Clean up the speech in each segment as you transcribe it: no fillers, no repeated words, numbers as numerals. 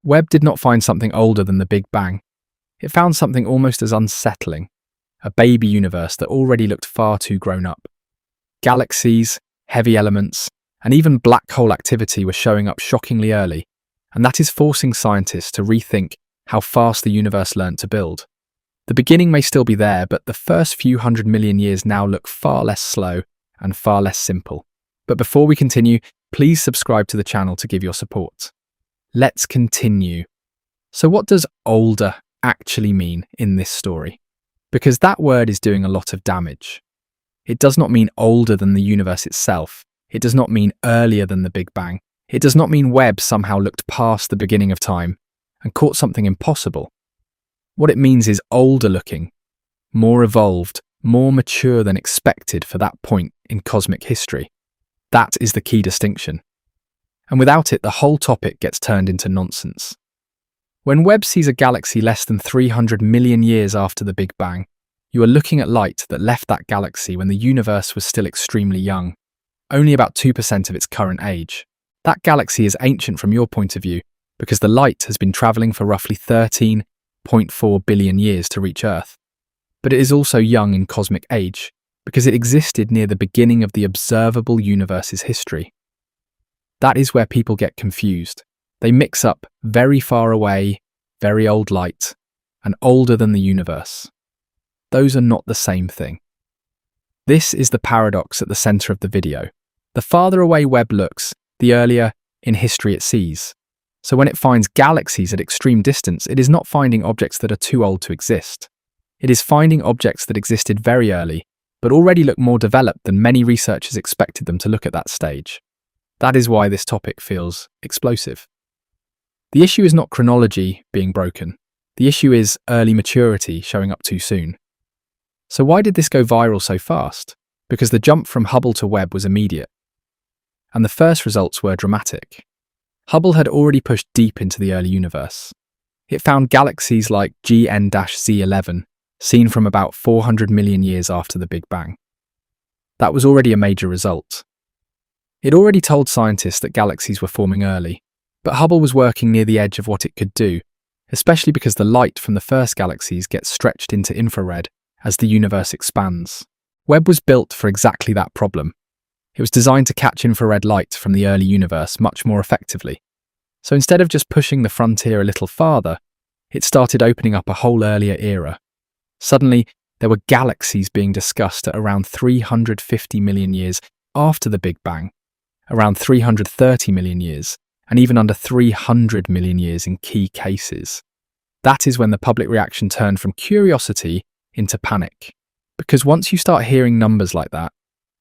Webb did not find something older than the Big Bang. It found something almost as unsettling, a baby universe that already looked far too grown up. Galaxies, heavy elements, and even black hole activity were showing up shockingly early, and that is forcing scientists to rethink how fast the universe learned to build. The beginning may still be there, but the first few 100 million years now look far less slow and far less simple. But before we continue, please subscribe to the channel to give your support. Let's continue. So what does older actually mean in this story? Because that word is doing a lot of damage. It does not mean older than the universe itself. It does not mean earlier than the Big Bang. It does not mean Webb somehow looked past the beginning of time and caught something impossible. What it means is older looking, more evolved, more mature than expected for that point in cosmic history. That is the key distinction. And without it, the whole topic gets turned into nonsense. When Webb sees a galaxy less than 300 million years after the Big Bang, you are looking at light that left that galaxy when the universe was still extremely young, only about 2% of its current age. That galaxy is ancient from your point of view because the light has been travelling for roughly 13.4 billion years to reach Earth. But it is also young in cosmic age because it existed near the beginning of the observable universe's history. That is where people get confused. They mix up very far away, very old light, and older than the universe. Those are not the same thing. This is the paradox at the centre of the video. The farther away Webb looks, the earlier in history it sees. So when it finds galaxies at extreme distance, it is not finding objects that are too old to exist. It is finding objects that existed very early, but already look more developed than many researchers expected them to look at that stage. That is why this topic feels explosive. The issue is not chronology being broken. The issue is early maturity showing up too soon. So why did this go viral so fast? Because the jump from Hubble to Webb was immediate. And the first results were dramatic. Hubble had already pushed deep into the early universe. It found galaxies like JWST, seen from about 400 million years after the Big Bang. That was already a major result. It already told scientists that galaxies were forming early, but Hubble was working near the edge of what it could do, especially because the light from the first galaxies gets stretched into infrared as the universe expands. Webb was built for exactly that problem. It was designed to catch infrared light from the early universe much more effectively. So instead of just pushing the frontier a little farther, it started opening up a whole earlier era. Suddenly, there were galaxies being discussed at around 350 million years after the Big Bang, around 330 million years, and even under 300 million years in key cases. That is when the public reaction turned from curiosity into panic. Because once you start hearing numbers like that,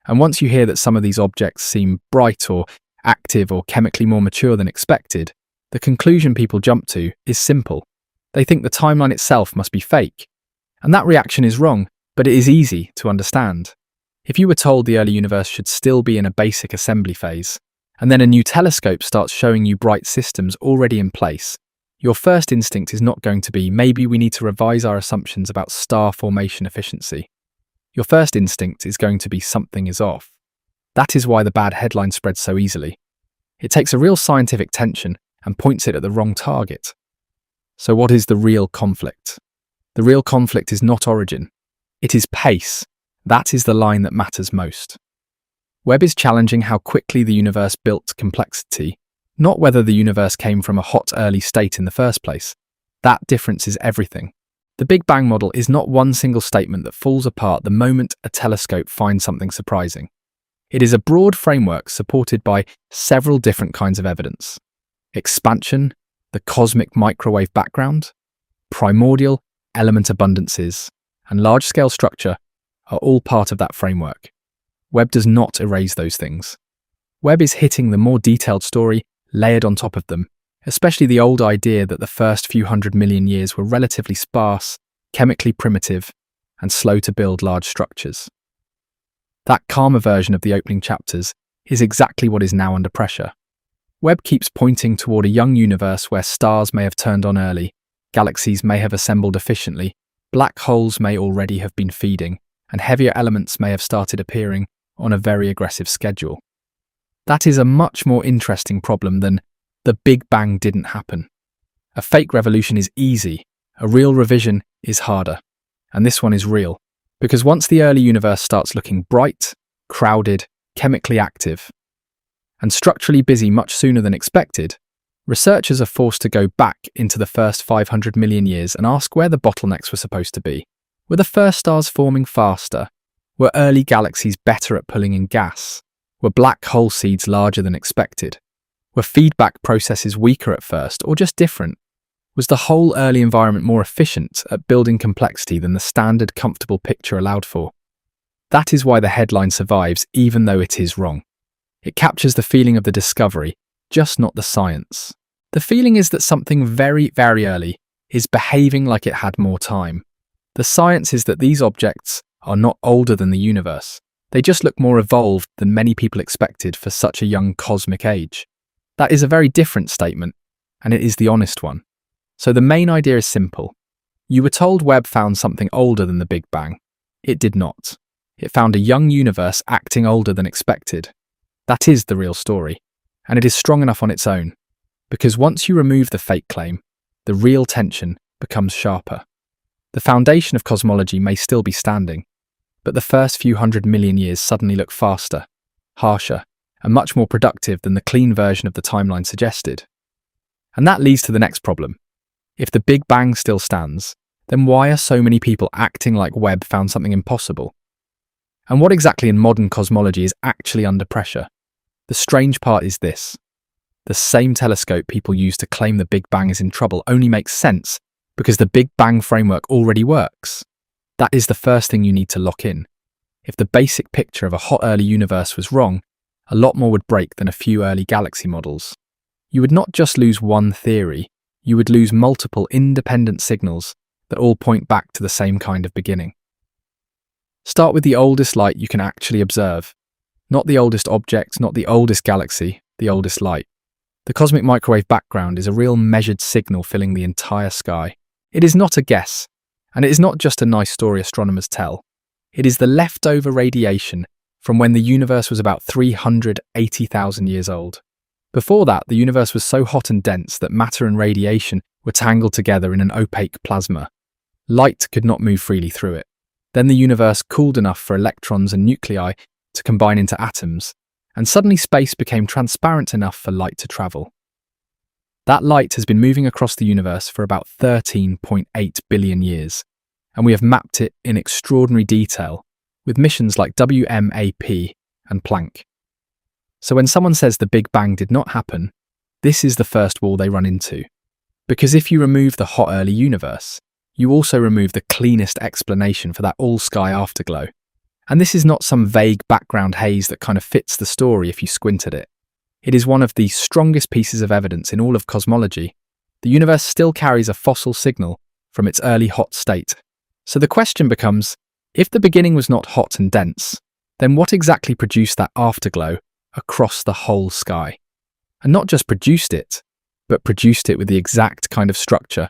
and once you hear that some of these objects seem bright or active or chemically more mature than expected, the conclusion people jump to is simple. They think the timeline itself must be fake. And that reaction is wrong, but it is easy to understand. If you were told the early universe should still be in a basic assembly phase, and then a new telescope starts showing you bright systems already in place, your first instinct is not going to be, maybe we need to revise our assumptions about star formation efficiency. Your first instinct is going to be something is off. That is why the bad headline spreads so easily. It takes a real scientific tension and points it at the wrong target. So what is the real conflict? The real conflict is not origin. It is pace. That is the line that matters most. Webb is challenging how quickly the universe built complexity, not whether the universe came from a hot early state in the first place. That difference is everything. The Big Bang model is not one single statement that falls apart the moment a telescope finds something surprising. It is a broad framework supported by several different kinds of evidence. Expansion, the cosmic microwave background, primordial element abundances, and large-scale structure are all part of that framework. Webb does not erase those things. Webb is hitting the more detailed story layered on top of them, especially the old idea that the first few 100 million years were relatively sparse, chemically primitive, and slow to build large structures. That calmer version of the opening chapters is exactly what is now under pressure. Webb keeps pointing toward a young universe where stars may have turned on early, galaxies may have assembled efficiently, black holes may already have been feeding, and heavier elements may have started appearing on a very aggressive schedule. That is a much more interesting problem than the Big Bang didn't happen. A fake revolution is easy, a real revision is harder. And this one is real, because once the early universe starts looking bright, crowded, chemically active, and structurally busy much sooner than expected, researchers are forced to go back into the first 500 million years and ask where the bottlenecks were supposed to be. Were the first stars forming faster? Were early galaxies better at pulling in gas? Were black hole seeds larger than expected? Were feedback processes weaker at first, or just different? Was the whole early environment more efficient at building complexity than the standard comfortable picture allowed for? That is why the headline survives, even though it is wrong. It captures the feeling of the discovery, just not the science. The feeling is that something very, very early is behaving like it had more time. The science is that these objects are not older than the universe. They just look more evolved than many people expected for such a young cosmic age. That is a very different statement, and it is the honest one. So the main idea is simple. You were told Webb found something older than the Big Bang. It did not. It found a young universe acting older than expected. That is the real story, and it is strong enough on its own, because once you remove the fake claim, the real tension becomes sharper. The foundation of cosmology may still be standing, but the first few 100 million years suddenly look faster, harsher, and much more productive than the clean version of the timeline suggested. And that leads to the next problem. If the Big Bang still stands, then why are so many people acting like Webb found something impossible? And what exactly in modern cosmology is actually under pressure? The strange part is this. The same telescope people use to claim the Big Bang is in trouble only makes sense because the Big Bang framework already works. That is the first thing you need to lock in. If the basic picture of a hot early universe was wrong, a lot more would break than a few early galaxy models. You would not just lose one theory, you would lose multiple independent signals that all point back to the same kind of beginning. Start with the oldest light you can actually observe. Not the oldest object, not the oldest galaxy, the oldest light. The cosmic microwave background is a real measured signal filling the entire sky. It is not a guess, and it is not just a nice story astronomers tell. It is the leftover radiation from when the universe was about 380,000 years old. Before that, the universe was so hot and dense that matter and radiation were tangled together in an opaque plasma. Light could not move freely through it. Then the universe cooled enough for electrons and nuclei to combine into atoms, and suddenly space became transparent enough for light to travel. That light has been moving across the universe for about 13.8 billion years, and we have mapped it in extraordinary detail with missions like WMAP and Planck. So when someone says the Big Bang did not happen, this is the first wall they run into. Because if you remove the hot early universe, you also remove the cleanest explanation for that all-sky afterglow. And this is not some vague background haze that kind of fits the story if you squint at it. It is one of the strongest pieces of evidence in all of cosmology. The universe still carries a fossil signal from its early hot state. So the question becomes, if the beginning was not hot and dense, then what exactly produced that afterglow across the whole sky? And not just produced it, but produced it with the exact kind of structure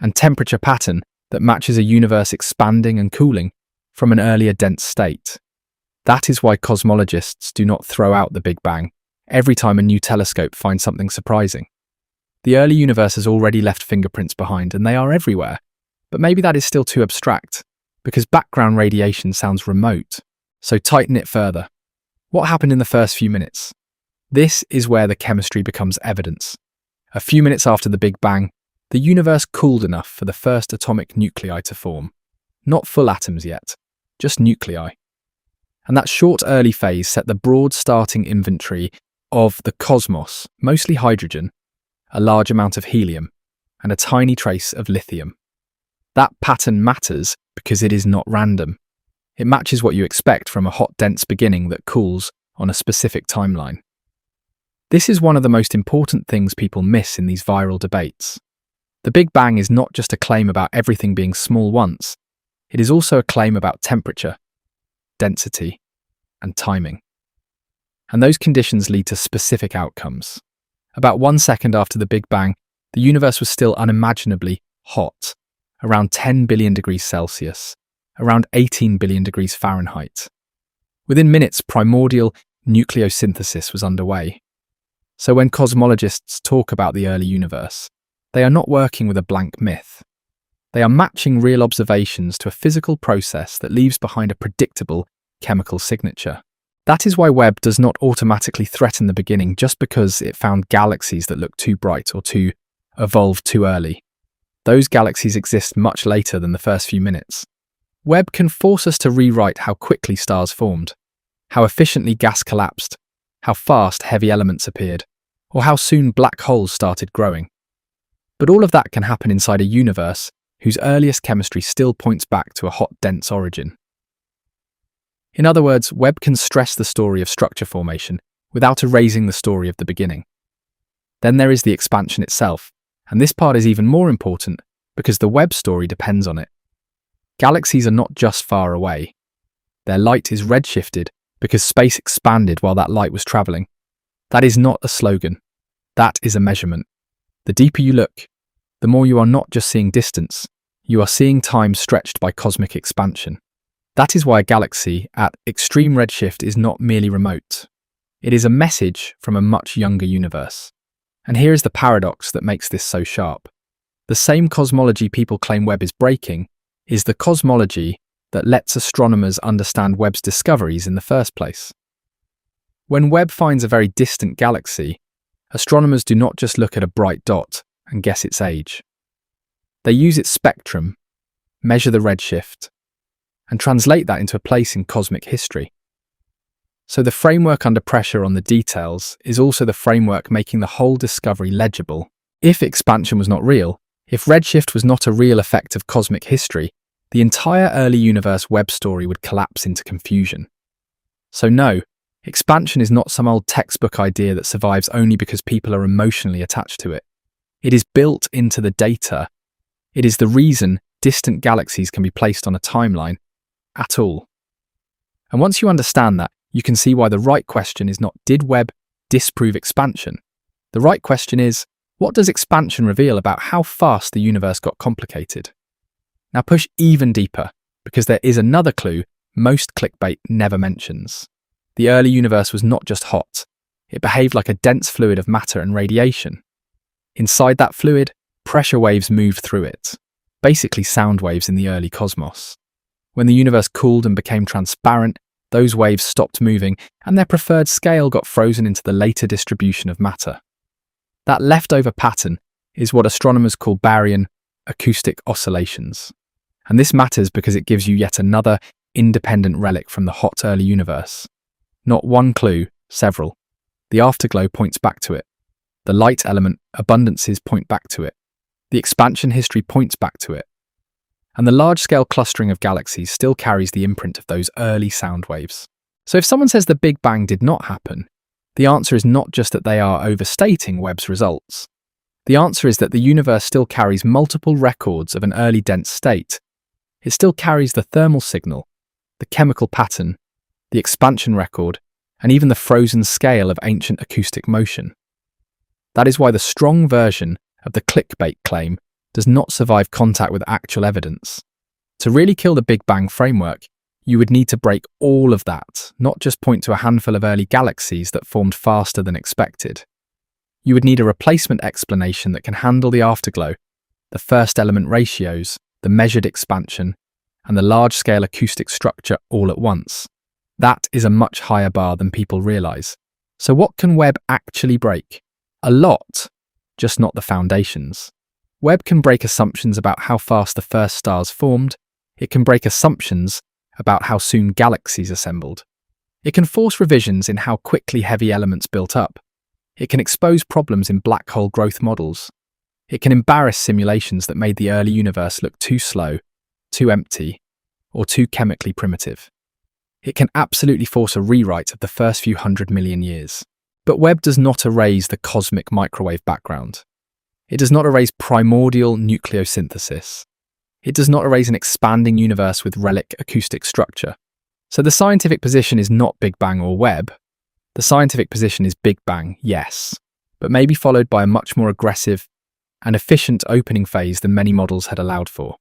and temperature pattern that matches a universe expanding and cooling from an earlier dense state. That is why cosmologists do not throw out the Big Bang every time a new telescope finds something surprising. The early universe has already left fingerprints behind, and they are everywhere. But maybe that is still too abstract, because background radiation sounds remote. So tighten it further. What happened in the first few minutes? This is where the chemistry becomes evidence. A few minutes after the Big Bang, the universe cooled enough for the first atomic nuclei to form. Not full atoms yet, just nuclei. And that short early phase set the broad starting inventory of the cosmos, mostly hydrogen, a large amount of helium, and a tiny trace of lithium. That pattern matters because it is not random. It matches what you expect from a hot, dense beginning that cools on a specific timeline. This is one of the most important things people miss in these viral debates. The Big Bang is not just a claim about everything being small once, it is also a claim about temperature, density, and timing. And those conditions lead to specific outcomes. About 1 second after the Big Bang, the universe was still unimaginably hot, around 10 billion degrees Celsius, around 18 billion degrees Fahrenheit. Within minutes, primordial nucleosynthesis was underway. So when cosmologists talk about the early universe, They are not working with a blank myth. They are matching real observations to a physical process that leaves behind a predictable chemical signature. That is why Webb does not automatically threaten the beginning just because it found galaxies that look too bright or too evolved too early. Those galaxies exist much later than the first few minutes. Webb can force us to rewrite how quickly stars formed, how efficiently gas collapsed, how fast heavy elements appeared, or how soon black holes started growing. But all of that can happen inside a universe whose earliest chemistry still points back to a hot, dense origin. In other words, Webb can stress the story of structure formation without erasing the story of the beginning. Then there is the expansion itself, and this part is even more important because the Webb story depends on it. Galaxies are not just far away. Their light is redshifted because space expanded while that light was travelling. That is not a slogan. That is a measurement. The deeper you look, the more you are not just seeing distance, you are seeing time stretched by cosmic expansion. That is why a galaxy at extreme redshift is not merely remote. It is a message from a much younger universe. And here is the paradox that makes this so sharp. The same cosmology people claim Webb is breaking is the cosmology that lets astronomers understand Webb's discoveries in the first place. When Webb finds a very distant galaxy, astronomers do not just look at a bright dot and guess its age. They use its spectrum, measure the redshift, and translate that into a place in cosmic history. So the framework under pressure on the details is also the framework making the whole discovery legible. If expansion was not real, if redshift was not a real effect of cosmic history, the entire early universe Webb story would collapse into confusion. So no, expansion is not some old textbook idea that survives only because people are emotionally attached to it. It is built into the data. It is the reason distant galaxies can be placed on a timeline at all. And once you understand that, you can see why the right question is not, did Webb disprove expansion? The right question is, what does expansion reveal about how fast the universe got complicated? Now push even deeper, because there is another clue most clickbait never mentions. The early universe was not just hot. It behaved like a dense fluid of matter and radiation. Inside that fluid, pressure waves moved through it, basically sound waves in the early cosmos. When the universe cooled and became transparent, those waves stopped moving and their preferred scale got frozen into the later distribution of matter. That leftover pattern is what astronomers call baryon acoustic oscillations. And this matters because it gives you yet another independent relic from the hot early universe. Not one clue, several. The afterglow points back to it. The light element abundances point back to it. The expansion history points back to it. And the large-scale clustering of galaxies still carries the imprint of those early sound waves. So if someone says the Big Bang did not happen, the answer is not just that they are overstating Webb's results. The answer is that the universe still carries multiple records of an early dense state. It still carries the thermal signal, the chemical pattern, the expansion record, and even the frozen scale of ancient acoustic motion. That is why the strong version of the clickbait claim does not survive contact with actual evidence. To really kill the Big Bang framework, you would need to break all of that, not just point to a handful of early galaxies that formed faster than expected. You would need a replacement explanation that can handle the afterglow, the first element ratios, the measured expansion, and the large-scale acoustic structure all at once. That is a much higher bar than people realise. So what can Webb actually break? A lot, just not the foundations. Webb can break assumptions about how fast the first stars formed. It can break assumptions about how soon galaxies assembled. It can force revisions in how quickly heavy elements built up. It can expose problems in black hole growth models. It can embarrass simulations that made the early universe look too slow, too empty, or too chemically primitive. It can absolutely force a rewrite of the first few 100 million years. But Webb does not erase the cosmic microwave background. It does not erase primordial nucleosynthesis. It does not erase an expanding universe with relic acoustic structure. So the scientific position is not Big Bang or Webb. The scientific position is Big Bang, yes, but maybe followed by a much more aggressive and efficient opening phase than many models had allowed for.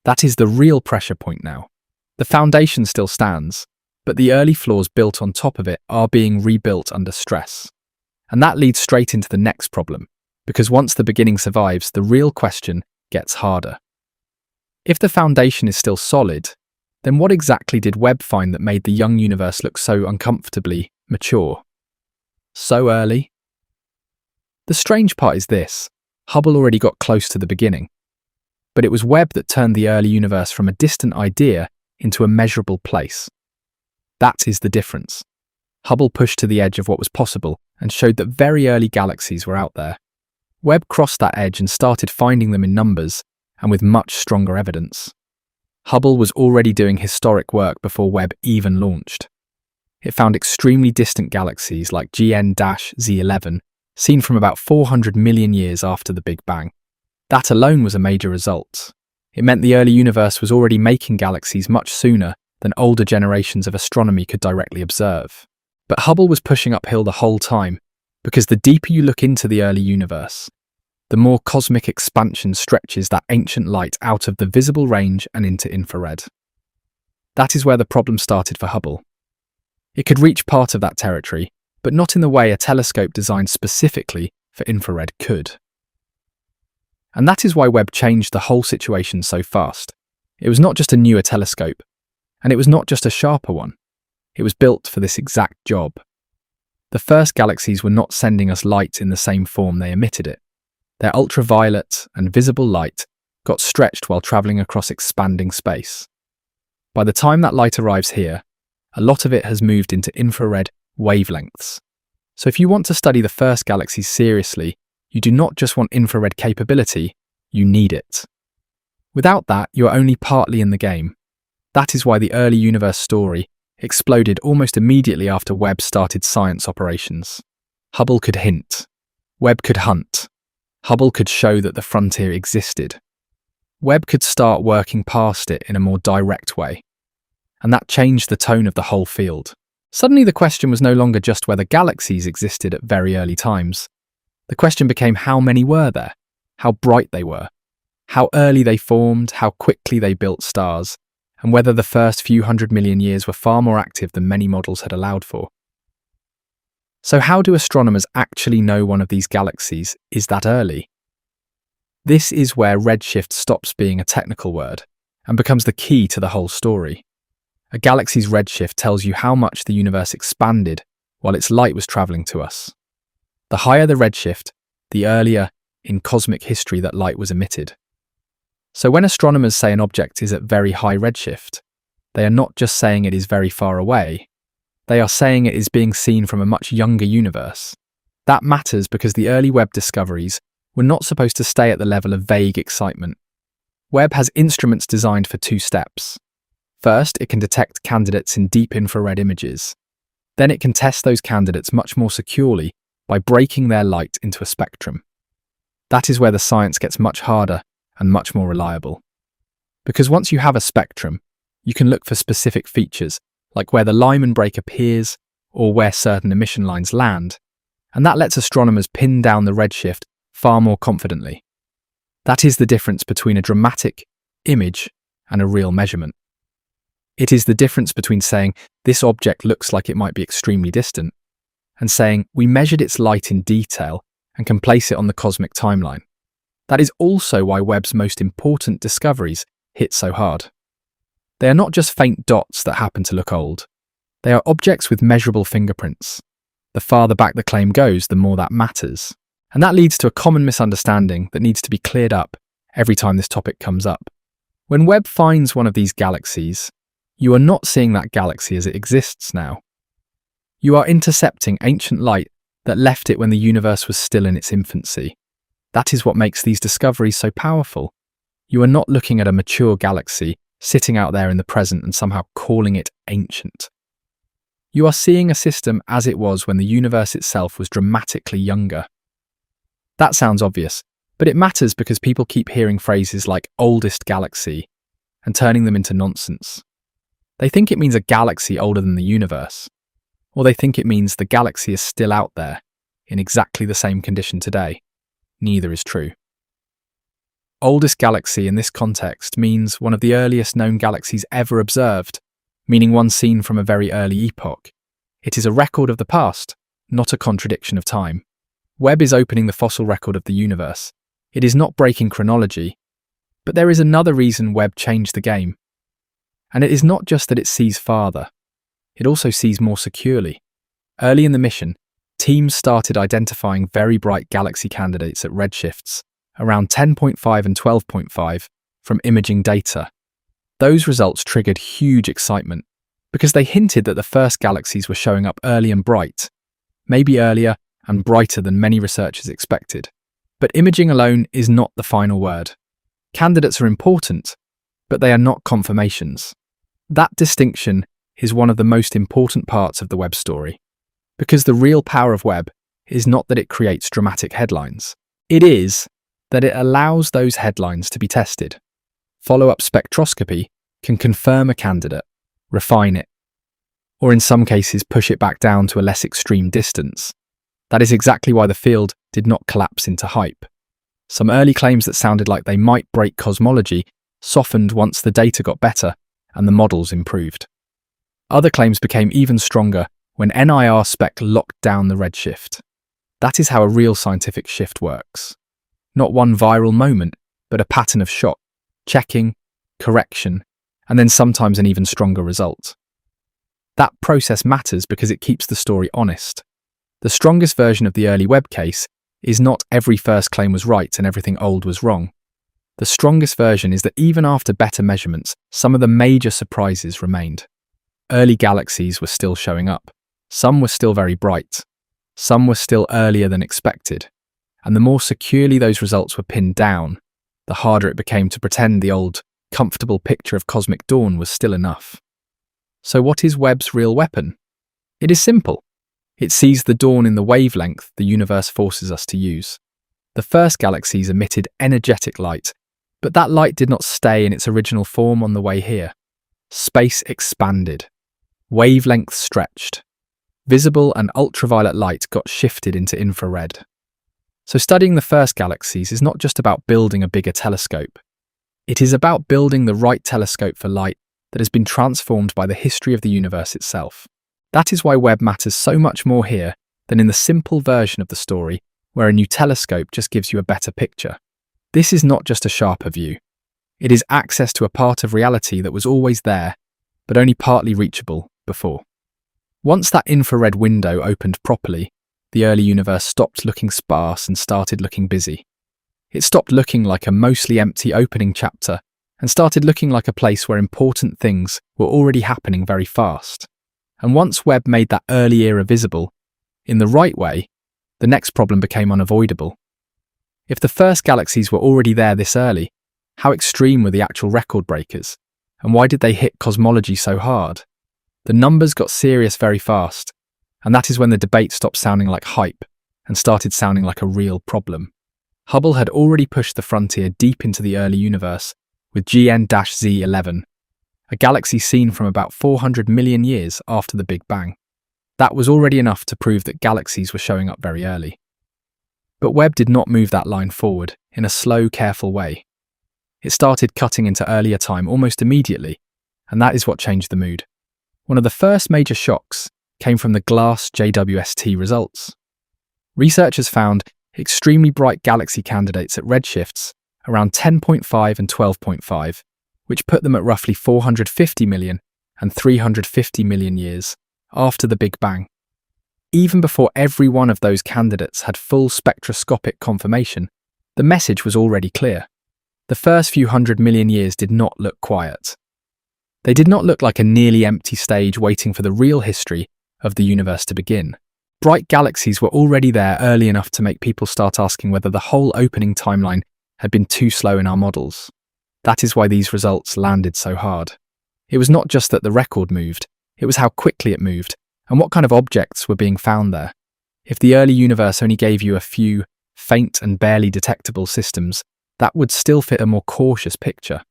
That is the real pressure point now. The foundation still stands, but the early floors built on top of it are being rebuilt under stress. And that leads straight into the next problem. because once the beginning survives, the real question gets harder. If the foundation is still solid, then what exactly did Webb find that made the young universe look so uncomfortably mature? So early? The strange part is this: Hubble already got close to the beginning. But it was Webb that turned the early universe from a distant idea into a measurable place. That is the difference. Hubble pushed to the edge of what was possible and showed that very early galaxies were out there. Webb crossed that edge and started finding them in numbers and with much stronger evidence. Hubble was already doing historic work before Webb even launched. It found extremely distant galaxies like JN-Z11, seen from about 400 million years after the Big Bang. That alone was a major result. It meant the early universe was already making galaxies much sooner than older generations of astronomy could directly observe. But Hubble was pushing uphill the whole time, because the deeper you look into the early universe, the more cosmic expansion stretches that ancient light out of the visible range and into infrared. That is where the problem started for Hubble. It could reach part of that territory, but not in the way a telescope designed specifically for infrared could. And that is why Webb changed the whole situation so fast. It was not just a newer telescope, and it was not just a sharper one. It was built for this exact job. The first galaxies were not sending us light in the same form they emitted it. Their ultraviolet and visible light got stretched while travelling across expanding space. By the time that light arrives here, a lot of it has moved into infrared wavelengths. So if you want to study the first galaxies seriously, you do not just want infrared capability, you need it. Without that, you are only partly in the game. That is why the early universe story exploded almost immediately after Webb started science operations. Hubble could hint. Webb could hunt. Hubble could show that the frontier existed. Webb could start working past it in a more direct way. And that changed the tone of the whole field. Suddenly the question was no longer just whether galaxies existed at very early times. The question became how many were there, how bright they were, how early they formed, how quickly they built stars, and whether the first few 100 million years were far more active than many models had allowed for. So how do astronomers actually know one of these galaxies is that early? This is where redshift stops being a technical word and becomes the key to the whole story. A galaxy's redshift tells you how much the universe expanded while its light was travelling to us. The higher the redshift, the earlier in cosmic history that light was emitted. So when astronomers say an object is at very high redshift, they are not just saying it is very far away, they are saying it is being seen from a much younger universe. That matters because the early Webb discoveries were not supposed to stay at the level of vague excitement. Webb has instruments designed for two steps. First, it can detect candidates in deep infrared images. Then it can test those candidates much more securely by breaking their light into a spectrum. That is where the science gets much harder and much more reliable. Because once you have a spectrum, you can look for specific features, like where the Lyman break appears or where certain emission lines land, and that lets astronomers pin down the redshift far more confidently. That is the difference between a dramatic image and a real measurement. It is the difference between saying, this object looks like it might be extremely distant, and saying, we measured its light in detail and can place it on the cosmic timeline. That is also why Webb's most important discoveries hit so hard. They are not just faint dots that happen to look old. They are objects with measurable fingerprints. The farther back the claim goes, the more that matters. And that leads to a common misunderstanding that needs to be cleared up every time this topic comes up. When Webb finds one of these galaxies, you are not seeing that galaxy as it exists now. You are intercepting ancient light that left it when the universe was still in its infancy. That is what makes these discoveries so powerful. You are not looking at a mature galaxy sitting out there in the present and somehow calling it ancient. You are seeing a system as it was when the universe itself was dramatically younger. That sounds obvious, but it matters because people keep hearing phrases like oldest galaxy and turning them into nonsense. They think it means a galaxy older than the universe, or they think it means the galaxy is still out there in exactly the same condition today. Neither is true. Oldest galaxy in this context means one of the earliest known galaxies ever observed, meaning one seen from a very early epoch. It is a record of the past, not a contradiction of time. Webb is opening the fossil record of the universe. It is not breaking chronology, but there is another reason Webb changed the game. And it is not just that it sees farther, it also sees more securely. Early in the mission, teams started identifying very bright galaxy candidates at redshifts, around 10.5 and 12.5, from imaging data. Those results triggered huge excitement, because they hinted that the first galaxies were showing up early and bright, maybe earlier and brighter than many researchers expected. But imaging alone is not the final word. Candidates are important, but they are not confirmations. That distinction is one of the most important parts of the Webb story, because the real power of Webb is not that it creates dramatic headlines. It is that it allows those headlines to be tested. Follow-up spectroscopy can confirm a candidate, refine it, or in some cases push it back down to a less extreme distance. That is exactly why the field did not collapse into hype. Some early claims that sounded like they might break cosmology softened once the data got better and the models improved. Other claims became even stronger when NIR spec locked down the redshift. That is how a real scientific shift works. Not one viral moment, but a pattern of shot, checking, correction, and then sometimes an even stronger result. That process matters because it keeps the story honest. The strongest version of the early Webb case is not every first claim was right and everything old was wrong. The strongest version is that even after better measurements, some of the major surprises remained. Early galaxies were still showing up. Some were still very bright. Some were still earlier than expected. And the more securely those results were pinned down, the harder it became to pretend the old, comfortable picture of cosmic dawn was still enough. So what is Webb's real weapon? It is simple. It sees the dawn in the wavelength the universe forces us to use. The first galaxies emitted energetic light, but that light did not stay in its original form on the way here. Space expanded. Wavelengths stretched. Visible and ultraviolet light got shifted into infrared. So studying the first galaxies is not just about building a bigger telescope. It is about building the right telescope for light that has been transformed by the history of the universe itself. That is why Webb matters so much more here than in the simple version of the story where a new telescope just gives you a better picture. This is not just a sharper view. It is access to a part of reality that was always there, but only partly reachable before. Once that infrared window opened properly, the early universe stopped looking sparse and started looking busy. It stopped looking like a mostly empty opening chapter and started looking like a place where important things were already happening very fast. And once Webb made that early era visible, in the right way, the next problem became unavoidable. If the first galaxies were already there this early, how extreme were the actual record breakers? And why did they hit cosmology so hard? The numbers got serious very fast, and that is when the debate stopped sounding like hype and started sounding like a real problem. Hubble had already pushed the frontier deep into the early universe with JWST, a galaxy seen from about 400 million years after the Big Bang. That was already enough to prove that galaxies were showing up very early. But Webb did not move that line forward in a slow, careful way. It started cutting into earlier time almost immediately, and that is what changed the mood. One of the first major shocks came from the glass JWST results. Researchers found extremely bright galaxy candidates at redshifts around 10.5 and 12.5, which put them at roughly 450 million and 350 million years after the Big Bang. Even before every one of those candidates had full spectroscopic confirmation, the message was already clear. The first few 100 million years did not look quiet. They did not look like a nearly empty stage waiting for the real history of the universe to begin. Bright galaxies were already there early enough to make people start asking whether the whole opening timeline had been too slow in our models. That is why these results landed so hard. It was not just that the record moved, it was how quickly it moved and what kind of objects were being found there. If the early universe only gave you a few faint and barely detectable systems, that would still fit a more cautious picture.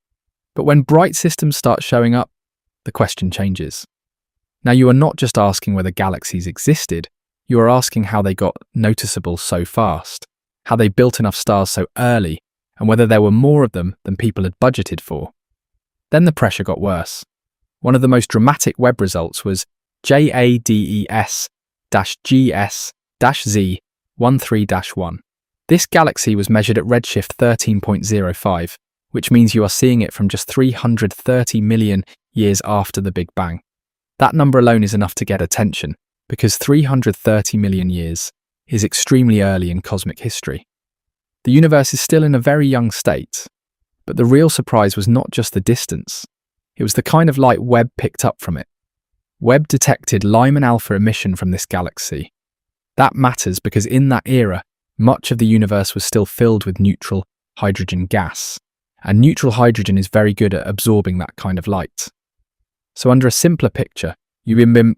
But when bright systems start showing up, the question changes. Now you are not just asking whether galaxies existed, you are asking how they got noticeable so fast, how they built enough stars so early, and whether there were more of them than people had budgeted for. Then the pressure got worse. One of the most dramatic Webb results was JADES-GS-z13-1 JADES-GS-z13-1. This galaxy was measured at redshift 13.05, which means you are seeing it from just 330 million years after the Big Bang. That number alone is enough to get attention, because 330 million years is extremely early in cosmic history. The universe is still in a very young state, but the real surprise was not just the distance. It was the kind of light Webb picked up from it. Webb detected Lyman alpha emission from this galaxy. That matters because in that era, much of the universe was still filled with neutral hydrogen gas, and neutral hydrogen is very good at absorbing that kind of light. So under a simpler picture, you would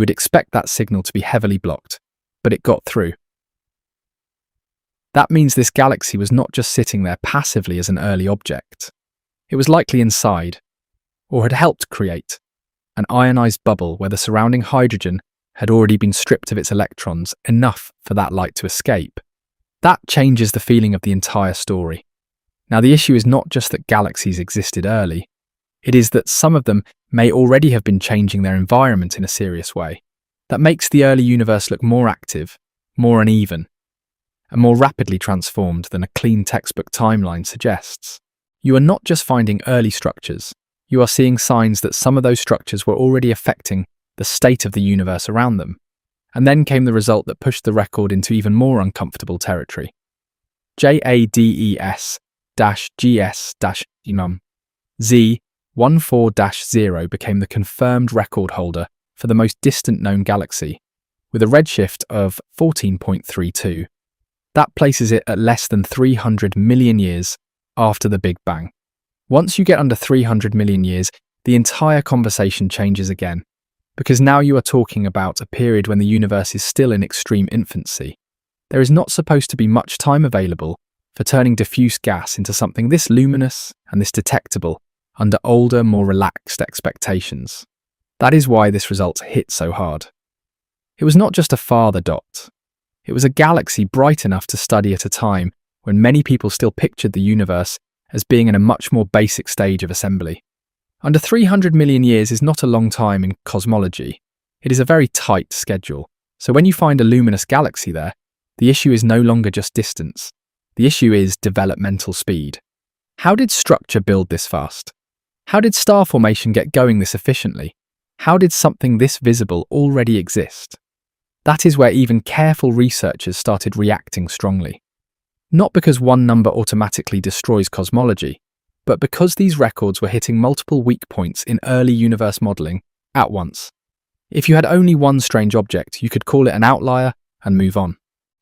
expect that signal to be heavily blocked, but it got through. That means this galaxy was not just sitting there passively as an early object. It was likely inside, or had helped create, an ionized bubble where the surrounding hydrogen had already been stripped of its electrons enough for that light to escape. That changes the feeling of the entire story. Now, the issue is not just that galaxies existed early, it is that some of them may already have been changing their environment in a serious way. That makes the early universe look more active, more uneven, and more rapidly transformed than a clean textbook timeline suggests. You are not just finding early structures, you are seeing signs that some of those structures were already affecting the state of the universe around them. And then came the result that pushed the record into even more uncomfortable territory. JADES-GS-z14-0 became the confirmed record holder for the most distant known galaxy, with a redshift of 14.32. That places it at less than 300 million years after the Big Bang. Once you get under 300 million years, the entire conversation changes again, because now you are talking about a period when the universe is still in extreme infancy. There is not supposed to be much time available for turning diffuse gas into something this luminous and this detectable under older, more relaxed expectations. That is why this result hit so hard. It was not just a father dot. It was a galaxy bright enough to study at a time when many people still pictured the universe as being in a much more basic stage of assembly. Under 300 million years is not a long time in cosmology. It is a very tight schedule. So when you find a luminous galaxy there, the issue is no longer just distance. The issue is developmental speed. How did structure build this fast? How did star formation get going this efficiently? How did something this visible already exist? That is where even careful researchers started reacting strongly. Not because one number automatically destroys cosmology, but because these records were hitting multiple weak points in early universe modelling at once. If you had only one strange object, you could call it an outlier and move on.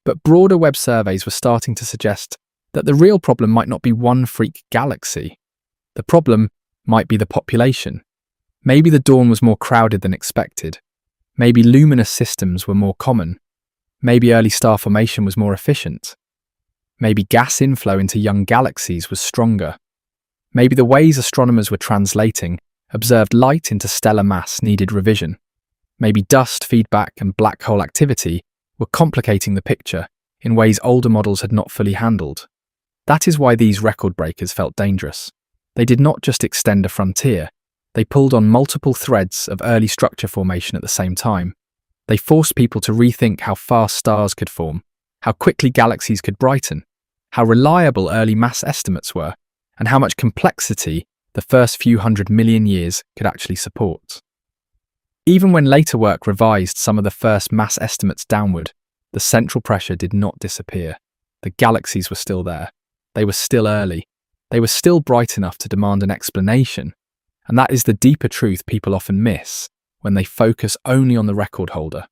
But broader Webb surveys were starting to suggest that the real problem might not be one freak galaxy. The problem might be the population. Maybe the dawn was more crowded than expected. Maybe luminous systems were more common. Maybe early star formation was more efficient. Maybe gas inflow into young galaxies was stronger. Maybe the ways astronomers were translating observed light into stellar mass needed revision. Maybe dust feedback and black hole activity were complicating the picture in ways older models had not fully handled. That is why these record breakers felt dangerous. They did not just extend a frontier, they pulled on multiple threads of early structure formation at the same time. They forced people to rethink how fast stars could form, how quickly galaxies could brighten, how reliable early mass estimates were, and how much complexity the first few 100 million years could actually support. Even when later work revised some of the first mass estimates downward, the central pressure did not disappear. The galaxies were still there. They were still early. They were still bright enough to demand an explanation. And that is the deeper truth people often miss when they focus only on the record holder.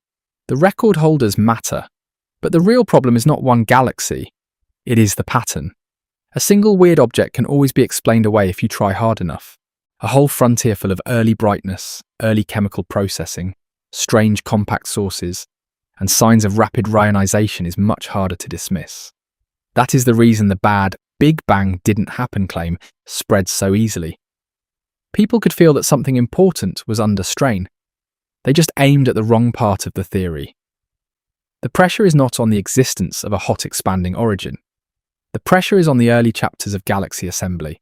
The record holders matter, but the real problem is not one galaxy. It is the pattern. A single weird object can always be explained away if you try hard enough. A whole frontier full of early brightness, early chemical processing, strange compact sources, and signs of rapid reionization is much harder to dismiss. That is the reason the bad Big Bang didn't happen claim spreads so easily. People could feel that something important was under strain. They just aimed at the wrong part of the theory. The pressure is not on the existence of a hot expanding origin. The pressure is on the early chapters of galaxy assembly.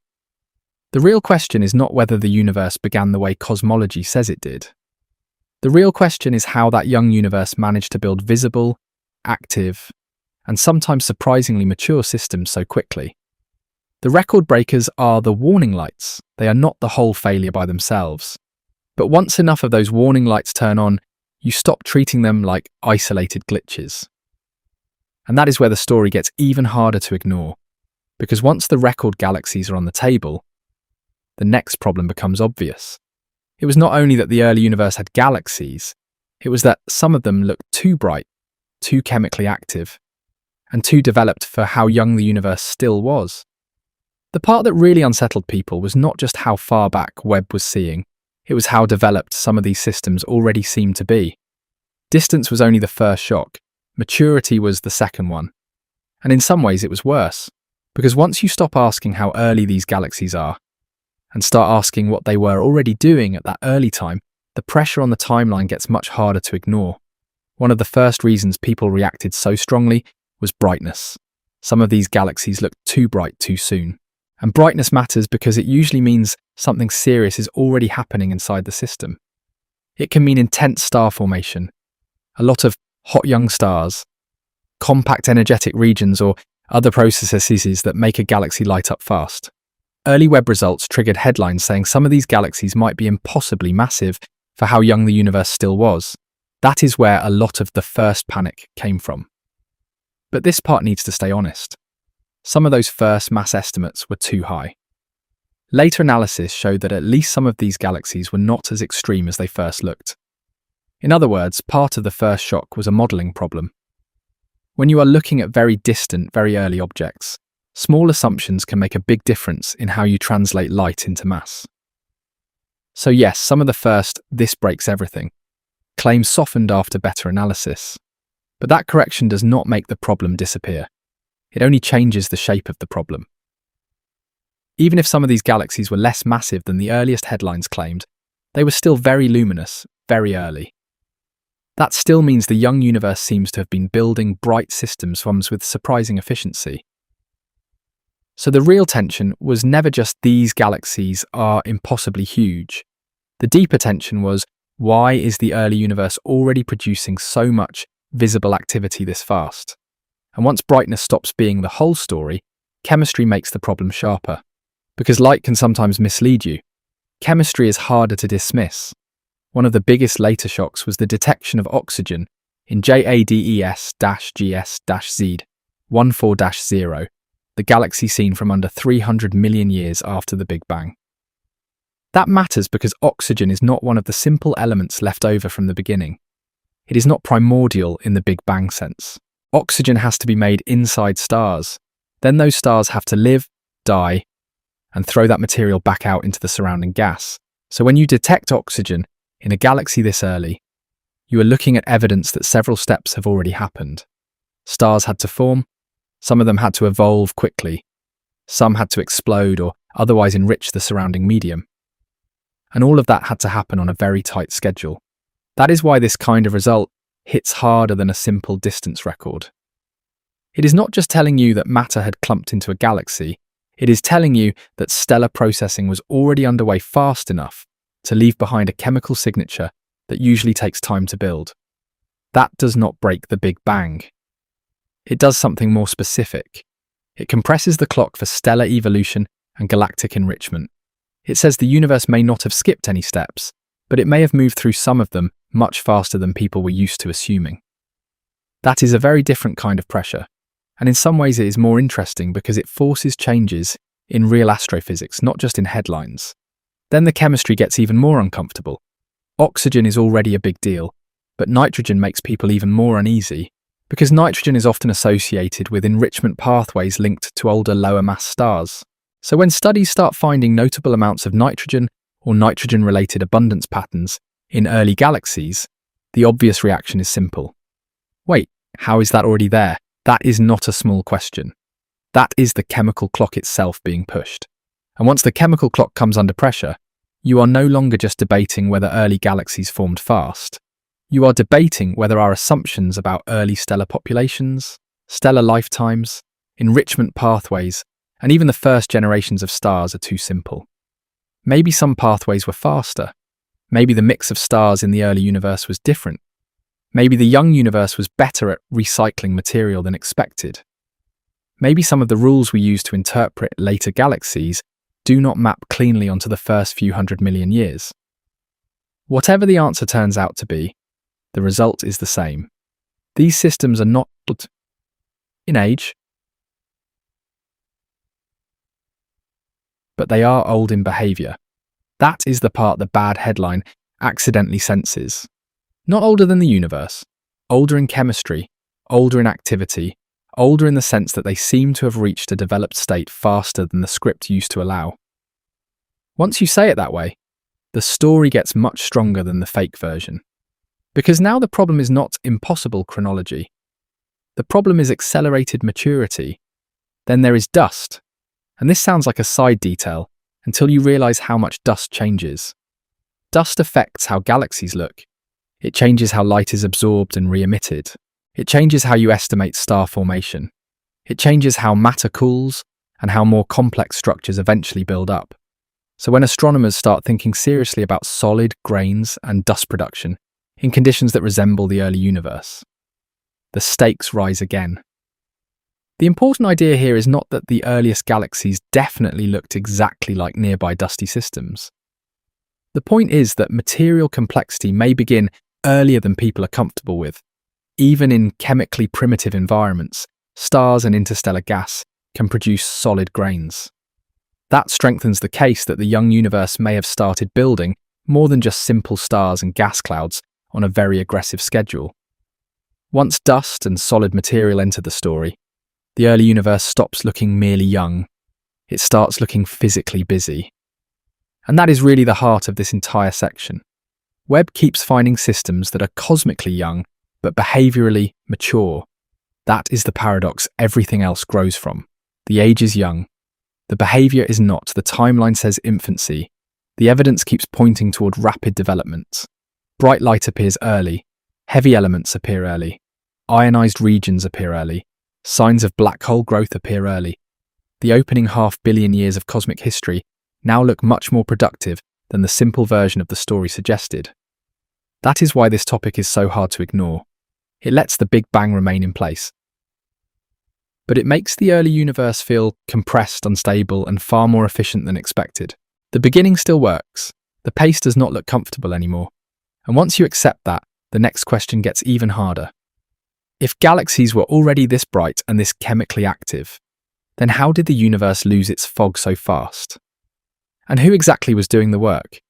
The real question is not whether the universe began the way cosmology says it did. The real question is how that young universe managed to build visible, active, and sometimes surprisingly mature systems so quickly. The record breakers are the warning lights. They are not the whole failure by themselves. But once enough of those warning lights turn on, you stop treating them like isolated glitches. And that is where the story gets even harder to ignore, because once the record galaxies are on the table, the next problem becomes obvious. It was not only that the early universe had galaxies, it was that some of them looked too bright, too chemically active, and too developed for how young the universe still was. The part that really unsettled people was not just how far back Webb was seeing, it was how developed some of these systems already seemed to be. Distance was only the first shock, maturity was the second one. And in some ways it was worse, because once you stop asking how early these galaxies are, and start asking what they were already doing at that early time, the pressure on the timeline gets much harder to ignore. One of the first reasons people reacted so strongly was brightness. Some of these galaxies looked too bright too soon. And brightness matters because it usually means something serious is already happening inside the system. It can mean intense star formation, a lot of hot young stars, compact energetic regions, or other processes that make a galaxy light up fast. Early Webb results triggered headlines saying some of these galaxies might be impossibly massive for how young the universe still was. That is where a lot of the first panic came from. But this part needs to stay honest. Some of those first mass estimates were too high. Later analysis showed that at least some of these galaxies were not as extreme as they first looked. In other words, part of the first shock was a modelling problem. When you are looking at very distant, very early objects, small assumptions can make a big difference in how you translate light into mass. So yes, some of the first "this breaks everything" claims softened after better analysis. But that correction does not make the problem disappear. It only changes the shape of the problem. Even if some of these galaxies were less massive than the earliest headlines claimed, they were still very luminous, very early. That still means the young universe seems to have been building bright systems with surprising efficiency. So the real tension was never just these galaxies are impossibly huge. The deeper tension was, why is the early universe already producing so much visible activity this fast? And once brightness stops being the whole story, chemistry makes the problem sharper. Because light can sometimes mislead you, chemistry is harder to dismiss. One of the biggest later shocks was the detection of oxygen in JADES-GS-z14-0, the galaxy seen from under 300 million years after the Big Bang. That matters because oxygen is not one of the simple elements left over from the beginning. It is not primordial in the Big Bang sense. Oxygen has to be made inside stars. Then those stars have to live, die, and throw that material back out into the surrounding gas. So when you detect oxygen in a galaxy this early, you are looking at evidence that several steps have already happened. Stars had to form, some of them had to evolve quickly, some had to explode or otherwise enrich the surrounding medium. And all of that had to happen on a very tight schedule. That is why this kind of result hits harder than a simple distance record. It is not just telling you that matter had clumped into a galaxy, it is telling you that stellar processing was already underway fast enough to leave behind a chemical signature that usually takes time to build. That does not break the Big Bang. It does something more specific. It compresses the clock for stellar evolution and galactic enrichment. It says the universe may not have skipped any steps, but it may have moved through some of them much faster than people were used to assuming. That is a very different kind of pressure, and in some ways it is more interesting because it forces changes in real astrophysics, not just in headlines. Then the chemistry gets even more uncomfortable. Oxygen is already a big deal, but nitrogen makes people even more uneasy, because nitrogen is often associated with enrichment pathways linked to older, lower mass stars. So when studies start finding notable amounts of nitrogen or nitrogen-related abundance patterns in early galaxies, the obvious reaction is simple. Wait, how is that already there? That is not a small question. That is the chemical clock itself being pushed. And once the chemical clock comes under pressure, you are no longer just debating whether early galaxies formed fast. You are debating whether our assumptions about early stellar populations, stellar lifetimes, enrichment pathways, and even the first generations of stars are too simple. Maybe some pathways were faster. Maybe the mix of stars in the early universe was different. Maybe the young universe was better at recycling material than expected. Maybe some of the rules we use to interpret later galaxies do not map cleanly onto the first few 100 million years. Whatever the answer turns out to be, the result is the same. These systems are not old in age, but they are old in behavior. That is the part the bad headline accidentally senses. Not older than the universe, older in chemistry, older in activity, older in the sense that they seem to have reached a developed state faster than the script used to allow. Once you say it that way, the story gets much stronger than the fake version. Because now the problem is not impossible chronology. The problem is accelerated maturity. Then there is dust. And this sounds like a side detail until you realize how much dust changes. Dust affects how galaxies look. It changes how light is absorbed and re-emitted. It changes how you estimate star formation. It changes how matter cools and how more complex structures eventually build up. So when astronomers start thinking seriously about solid, grains, and dust production in conditions that resemble the early universe, the stakes rise again. The important idea here is not that the earliest galaxies definitely looked exactly like nearby dusty systems. The point is that material complexity may begin earlier than people are comfortable with. Even in chemically primitive environments, stars and interstellar gas can produce solid grains. That strengthens the case that the young universe may have started building more than just simple stars and gas clouds on a very aggressive schedule. Once dust and solid material enter the story, the early universe stops looking merely young. It starts looking physically busy. And that is really the heart of this entire section. Webb keeps finding systems that are cosmically young, but behaviourally mature. That is the paradox everything else grows from. The age is young. The behaviour is not. The timeline says infancy. The evidence keeps pointing toward rapid development. Bright light appears early. Heavy elements appear early. Ionized regions appear early. Signs of black hole growth appear early. The opening 500 million years of cosmic history now look much more productive than the simple version of the story suggested. That is why this topic is so hard to ignore. It lets the Big Bang remain in place. But it makes the early universe feel compressed, unstable, and far more efficient than expected. The beginning still works. The pace does not look comfortable anymore. And once you accept that, the next question gets even harder. If galaxies were already this bright and this chemically active, then how did the universe lose its fog so fast? And who exactly was doing the work?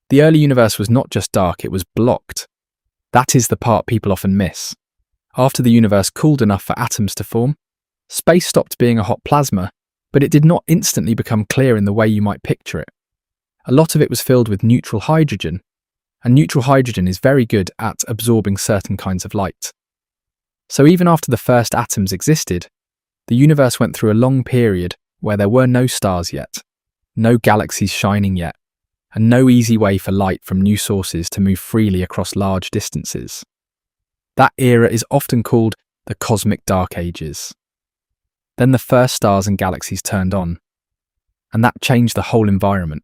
The early universe was not just dark, it was blocked. That is the part people often miss. After the universe cooled enough for atoms to form, space stopped being a hot plasma, but it did not instantly become clear in the way you might picture it. A lot of it was filled with neutral hydrogen, and neutral hydrogen is very good at absorbing certain kinds of light. So even after the first atoms existed, the universe went through a long period where there were no stars yet, no galaxies shining yet, and no easy way for light from new sources to move freely across large distances. That era is often called the cosmic dark ages. Then the first stars and galaxies turned on, and that changed the whole environment.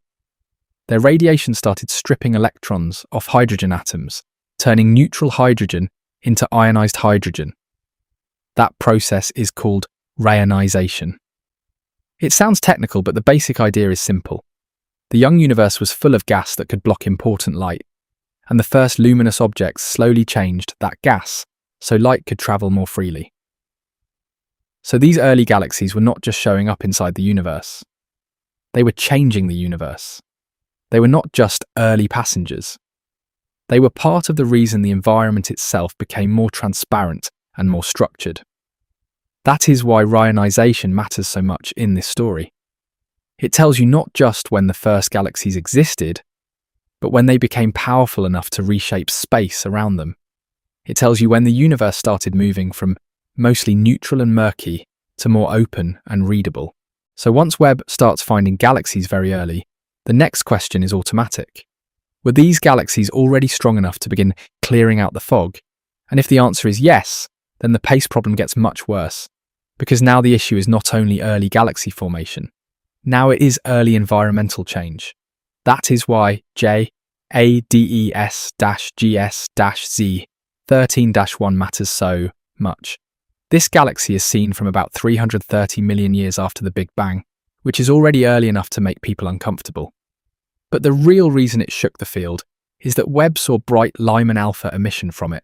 Their radiation started stripping electrons off hydrogen atoms, turning neutral hydrogen into ionized hydrogen. That process is called reionization. It sounds technical, but the basic idea is simple. The young universe was full of gas that could block important light, and the first luminous objects slowly changed that gas so light could travel more freely. So these early galaxies were not just showing up inside the universe. They were changing the universe. They were not just early passengers. They were part of the reason the environment itself became more transparent and more structured. That is why reionization matters so much in this story. It tells you not just when the first galaxies existed, but when they became powerful enough to reshape space around them. It tells you when the universe started moving from mostly neutral and murky to more open and readable. So once Webb starts finding galaxies very early, the next question is automatic. Were these galaxies already strong enough to begin clearing out the fog? And if the answer is yes, then the pace problem gets much worse, because now the issue is not only early galaxy formation, now it is early environmental change. That is why JADES-GS-z13-1 matters so much. This galaxy is seen from about 330 million years after the Big Bang, which is already early enough to make people uncomfortable. But the real reason it shook the field is that Webb saw bright Lyman alpha emission from it.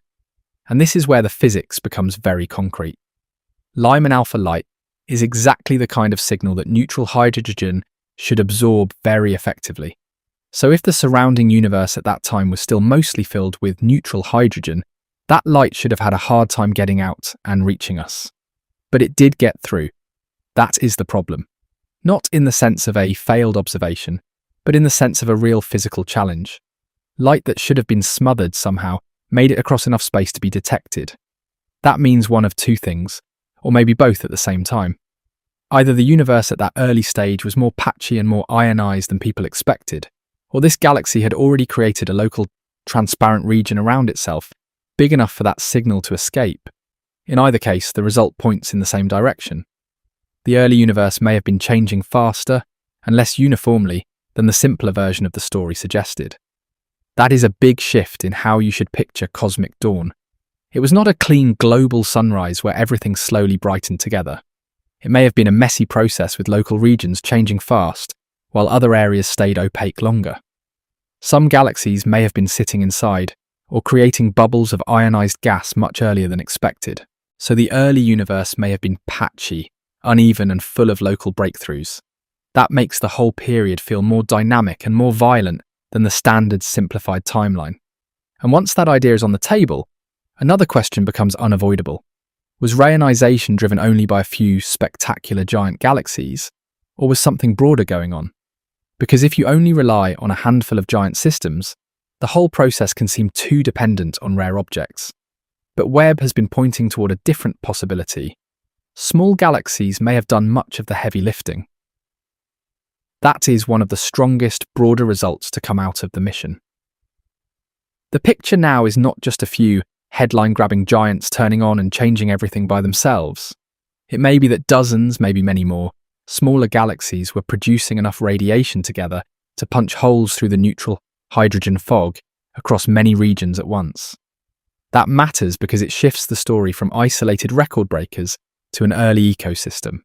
And this is where the physics becomes very concrete. Lyman alpha light is exactly the kind of signal that neutral hydrogen should absorb very effectively. So if the surrounding universe at that time was still mostly filled with neutral hydrogen, that light should have had a hard time getting out and reaching us. But it did get through. That is the problem. Not in the sense of a failed observation, but in the sense of a real physical challenge. Light that should have been smothered somehow made it across enough space to be detected. That means one of two things, or maybe both at the same time. Either the universe at that early stage was more patchy and more ionized than people expected, or this galaxy had already created a local transparent region around itself, big enough for that signal to escape. In either case, the result points in the same direction. The early universe may have been changing faster and less uniformly than the simpler version of the story suggested. That is a big shift in how you should picture cosmic dawn. It was not a clean global sunrise where everything slowly brightened together. It may have been a messy process with local regions changing fast, while other areas stayed opaque longer. Some galaxies may have been sitting inside, or creating bubbles of ionized gas much earlier than expected. So the early universe may have been patchy, uneven and full of local breakthroughs. That makes the whole period feel more dynamic and more violent than the standard simplified timeline. And once that idea is on the table, another question becomes unavoidable. Was reionization driven only by a few spectacular giant galaxies, or was something broader going on? Because if you only rely on a handful of giant systems, the whole process can seem too dependent on rare objects. But Webb has been pointing toward a different possibility. Small galaxies may have done much of the heavy lifting. That is one of the strongest, broader results to come out of the mission. The picture now is not just a few headline-grabbing giants turning on and changing everything by themselves. It may be that dozens, maybe many more, smaller galaxies were producing enough radiation together to punch holes through the neutral hydrogen fog across many regions at once. That matters because it shifts the story from isolated record breakers to an early ecosystem.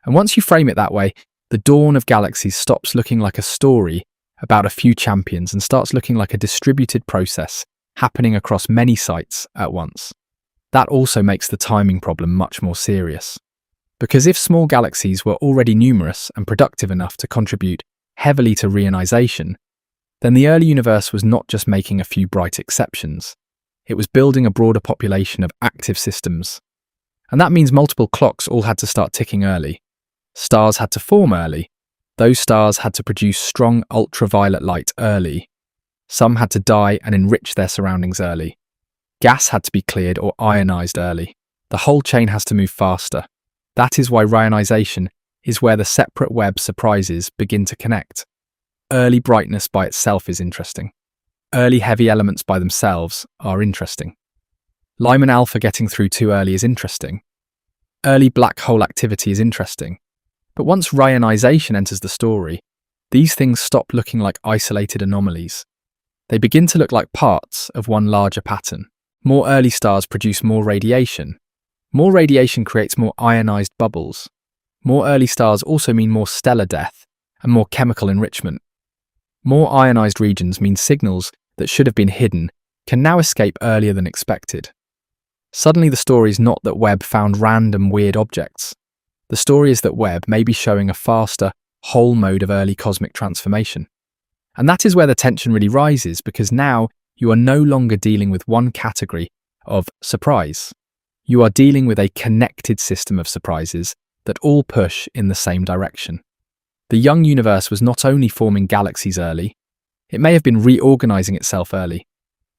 And once you frame it that way, the dawn of galaxies stops looking like a story about a few champions and starts looking like a distributed process happening across many sites at once. That also makes the timing problem much more serious. Because if small galaxies were already numerous and productive enough to contribute heavily to reionization, then the early universe was not just making a few bright exceptions. It was building a broader population of active systems. And that means multiple clocks all had to start ticking early. Stars had to form early. Those stars had to produce strong ultraviolet light early. Some had to die and enrich their surroundings early. Gas had to be cleared or ionized early. The whole chain has to move faster. That is why reionization is where the separate Webb surprises begin to connect. Early brightness by itself is interesting. Early heavy elements by themselves are interesting. Lyman alpha getting through too early is interesting. Early black hole activity is interesting. But once reionization enters the story, these things stop looking like isolated anomalies. They begin to look like parts of one larger pattern. More early stars produce more radiation. More radiation creates more ionized bubbles. More early stars also mean more stellar death and more chemical enrichment. More ionized regions mean signals that should have been hidden can now escape earlier than expected. Suddenly the story is not that Webb found random weird objects. The story is that Webb may be showing a faster, whole mode of early cosmic transformation. And that is where the tension really rises, because now you are no longer dealing with one category of surprise. You are dealing with a connected system of surprises that all push in the same direction. The young universe was not only forming galaxies early, it may have been reorganizing itself early.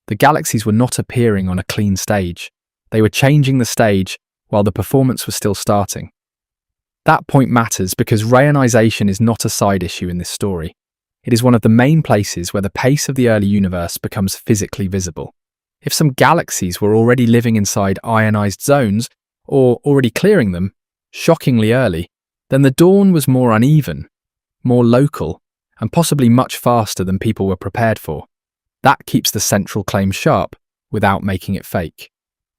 The galaxies were not appearing on a clean stage. They were changing the stage while the performance was still starting. That point matters because reionization is not a side issue in this story. It is one of the main places where the pace of the early universe becomes physically visible. If some galaxies were already living inside ionized zones, or already clearing them, shockingly early, then the dawn was more uneven, more local, and possibly much faster than people were prepared for. That keeps the central claim sharp without making it fake.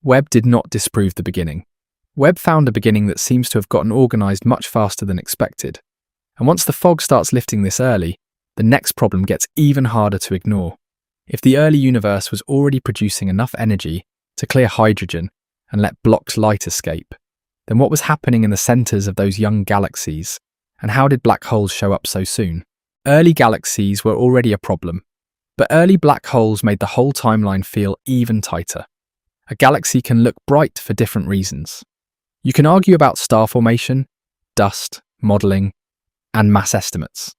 Webb did not disprove the beginning. Webb found a beginning that seems to have gotten organised much faster than expected. And once the fog starts lifting this early, the next problem gets even harder to ignore. If the early universe was already producing enough energy to clear hydrogen and let blocked light escape, then what was happening in the centres of those young galaxies, and how did black holes show up so soon? Early galaxies were already a problem, but early black holes made the whole timeline feel even tighter. A galaxy can look bright for different reasons. You can argue about star formation, dust, modelling, and mass estimates.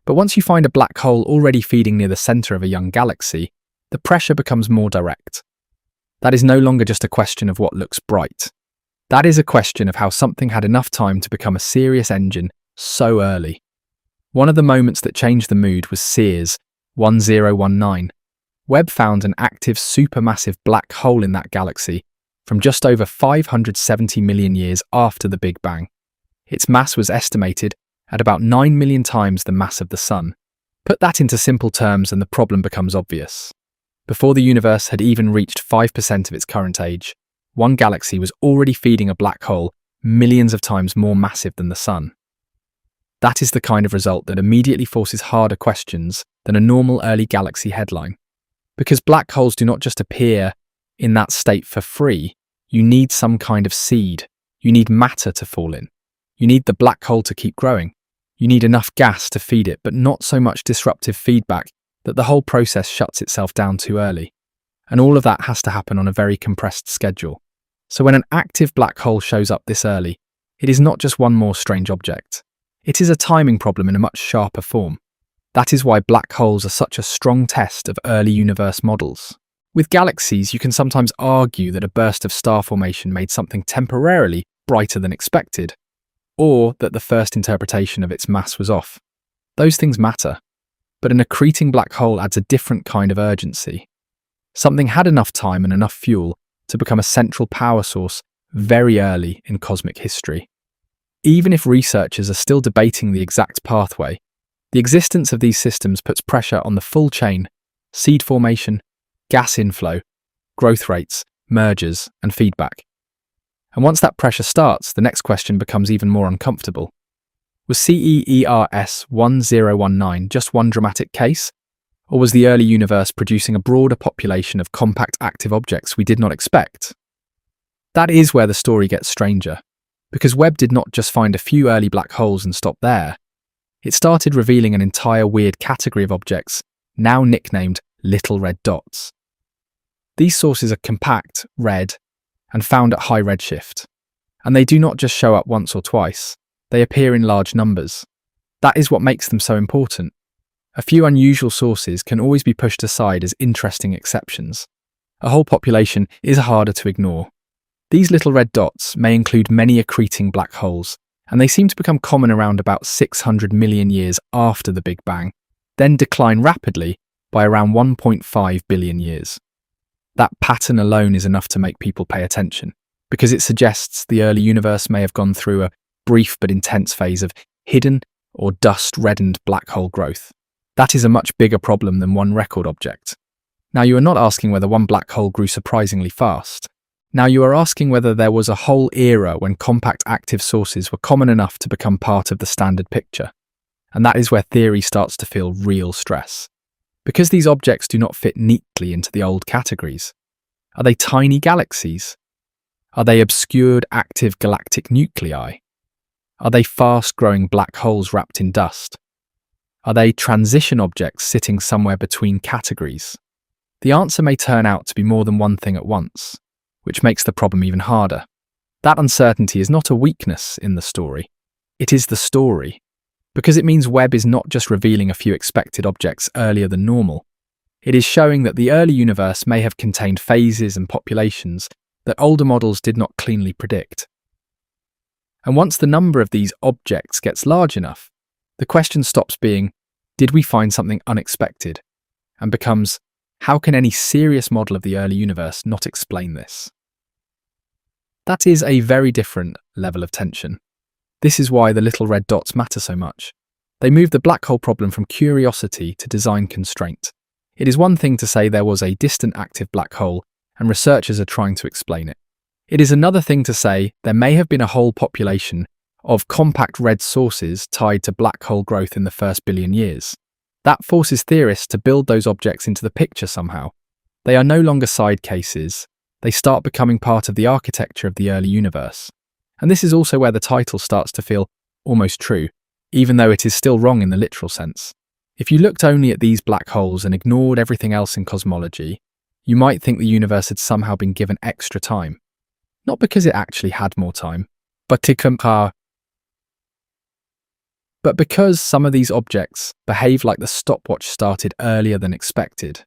But once you find a black hole already feeding near the centre of a young galaxy, the pressure becomes more direct. That is no longer just a question of what looks bright. That is a question of how something had enough time to become a serious engine so early. One of the moments that changed the mood was JADES-GS-z13-1. Webb found an active supermassive black hole in that galaxy from just over 570 million years after the Big Bang. Its mass was estimated at about 9 million times the mass of the Sun. Put that into simple terms and the problem becomes obvious. Before the universe had even reached 5% of its current age, one galaxy was already feeding a black hole millions of times more massive than the Sun. That is the kind of result that immediately forces harder questions than a normal early galaxy headline. Because black holes do not just appear in that state for free, you need some kind of seed. You need matter to fall in. You need the black hole to keep growing. You need enough gas to feed it, but not so much disruptive feedback that the whole process shuts itself down too early. And all of that has to happen on a very compressed schedule. So when an active black hole shows up this early, it is not just one more strange object. It is a timing problem in a much sharper form. That is why black holes are such a strong test of early universe models. With galaxies, you can sometimes argue that a burst of star formation made something temporarily brighter than expected, or that the first interpretation of its mass was off. Those things matter, but an accreting black hole adds a different kind of urgency. Something had enough time and enough fuel to become a central power source very early in cosmic history. Even if researchers are still debating the exact pathway, the existence of these systems puts pressure on the full chain: seed formation, gas inflow, growth rates, mergers, and feedback. And once that pressure starts, the next question becomes even more uncomfortable. Was JWST 1019 just one dramatic case? Or was the early universe producing a broader population of compact active objects we did not expect? That is where the story gets stranger, because Webb did not just find a few early black holes and stop there. It started revealing an entire weird category of objects, now nicknamed little red dots. These sources are compact, red, and found at high redshift. And they do not just show up once or twice, they appear in large numbers. That is what makes them so important. A few unusual sources can always be pushed aside as interesting exceptions. A whole population is harder to ignore. These little red dots may include many accreting black holes, and they seem to become common around about 600 million years after the Big Bang, then decline rapidly by around 1.5 billion years. That pattern alone is enough to make people pay attention, because it suggests the early universe may have gone through a brief but intense phase of hidden or dust-reddened black hole growth. That is a much bigger problem than one record object. Now, you are not asking whether one black hole grew surprisingly fast. Now, you are asking whether there was a whole era when compact active sources were common enough to become part of the standard picture. And that is where theory starts to feel real stress. Because these objects do not fit neatly into the old categories. Are they tiny galaxies? Are they obscured active galactic nuclei? Are they fast-growing black holes wrapped in dust? Are they transition objects sitting somewhere between categories? The answer may turn out to be more than one thing at once, which makes the problem even harder. That uncertainty is not a weakness in the story. It is the story, because it means Webb is not just revealing a few expected objects earlier than normal. It is showing that the early universe may have contained phases and populations that older models did not cleanly predict. And once the number of these objects gets large enough, the question stops being, did we find something unexpected? And becomes, how can any serious model of the early universe not explain this? That is a very different level of tension. This is why the little red dots matter so much. They move the black hole problem from curiosity to design constraint. It is one thing to say there was a distant active black hole and researchers are trying to explain it. It is another thing to say there may have been a whole population of compact red sources tied to black hole growth in the first billion years. That forces theorists to build those objects into the picture somehow. They are no longer side cases. They start becoming part of the architecture of the early universe. And this is also where the title starts to feel almost true, even though it is still wrong in the literal sense. If you looked only at these black holes and ignored everything else in cosmology, you might think the universe had somehow been given extra time. Not because it actually had more time, but because some of these objects behave like the stopwatch started earlier than expected.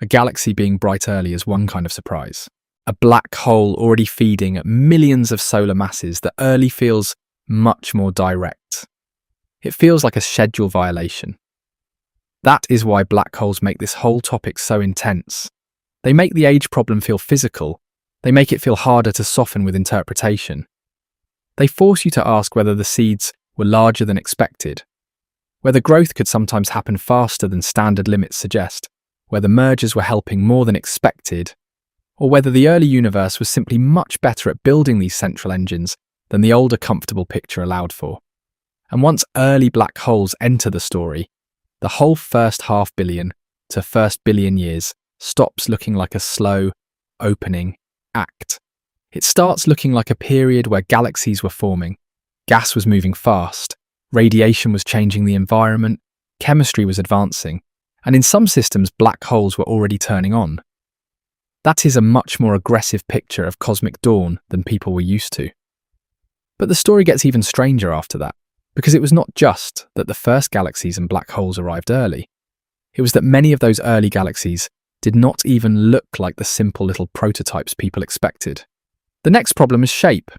A galaxy being bright early is one kind of surprise. A black hole already feeding at millions of solar masses, the early feels much more direct. It feels like a schedule violation. That is why black holes make this whole topic so intense. They make the age problem feel physical. They make it feel harder to soften with interpretation. They force you to ask whether the seeds were larger than expected, whether growth could sometimes happen faster than standard limits suggest, whether mergers were helping more than expected, or whether the early universe was simply much better at building these central engines than the older comfortable picture allowed for. And once early black holes enter the story, the whole first half billion to first billion years stops looking like a slow, opening act. It starts looking like a period where galaxies were forming, gas was moving fast, radiation was changing the environment, chemistry was advancing, and in some systems black holes were already turning on. That is a much more aggressive picture of cosmic dawn than people were used to. But the story gets even stranger after that, because it was not just that the first galaxies and black holes arrived early. It was that many of those early galaxies did not even look like the simple little prototypes people expected. The next problem is shape,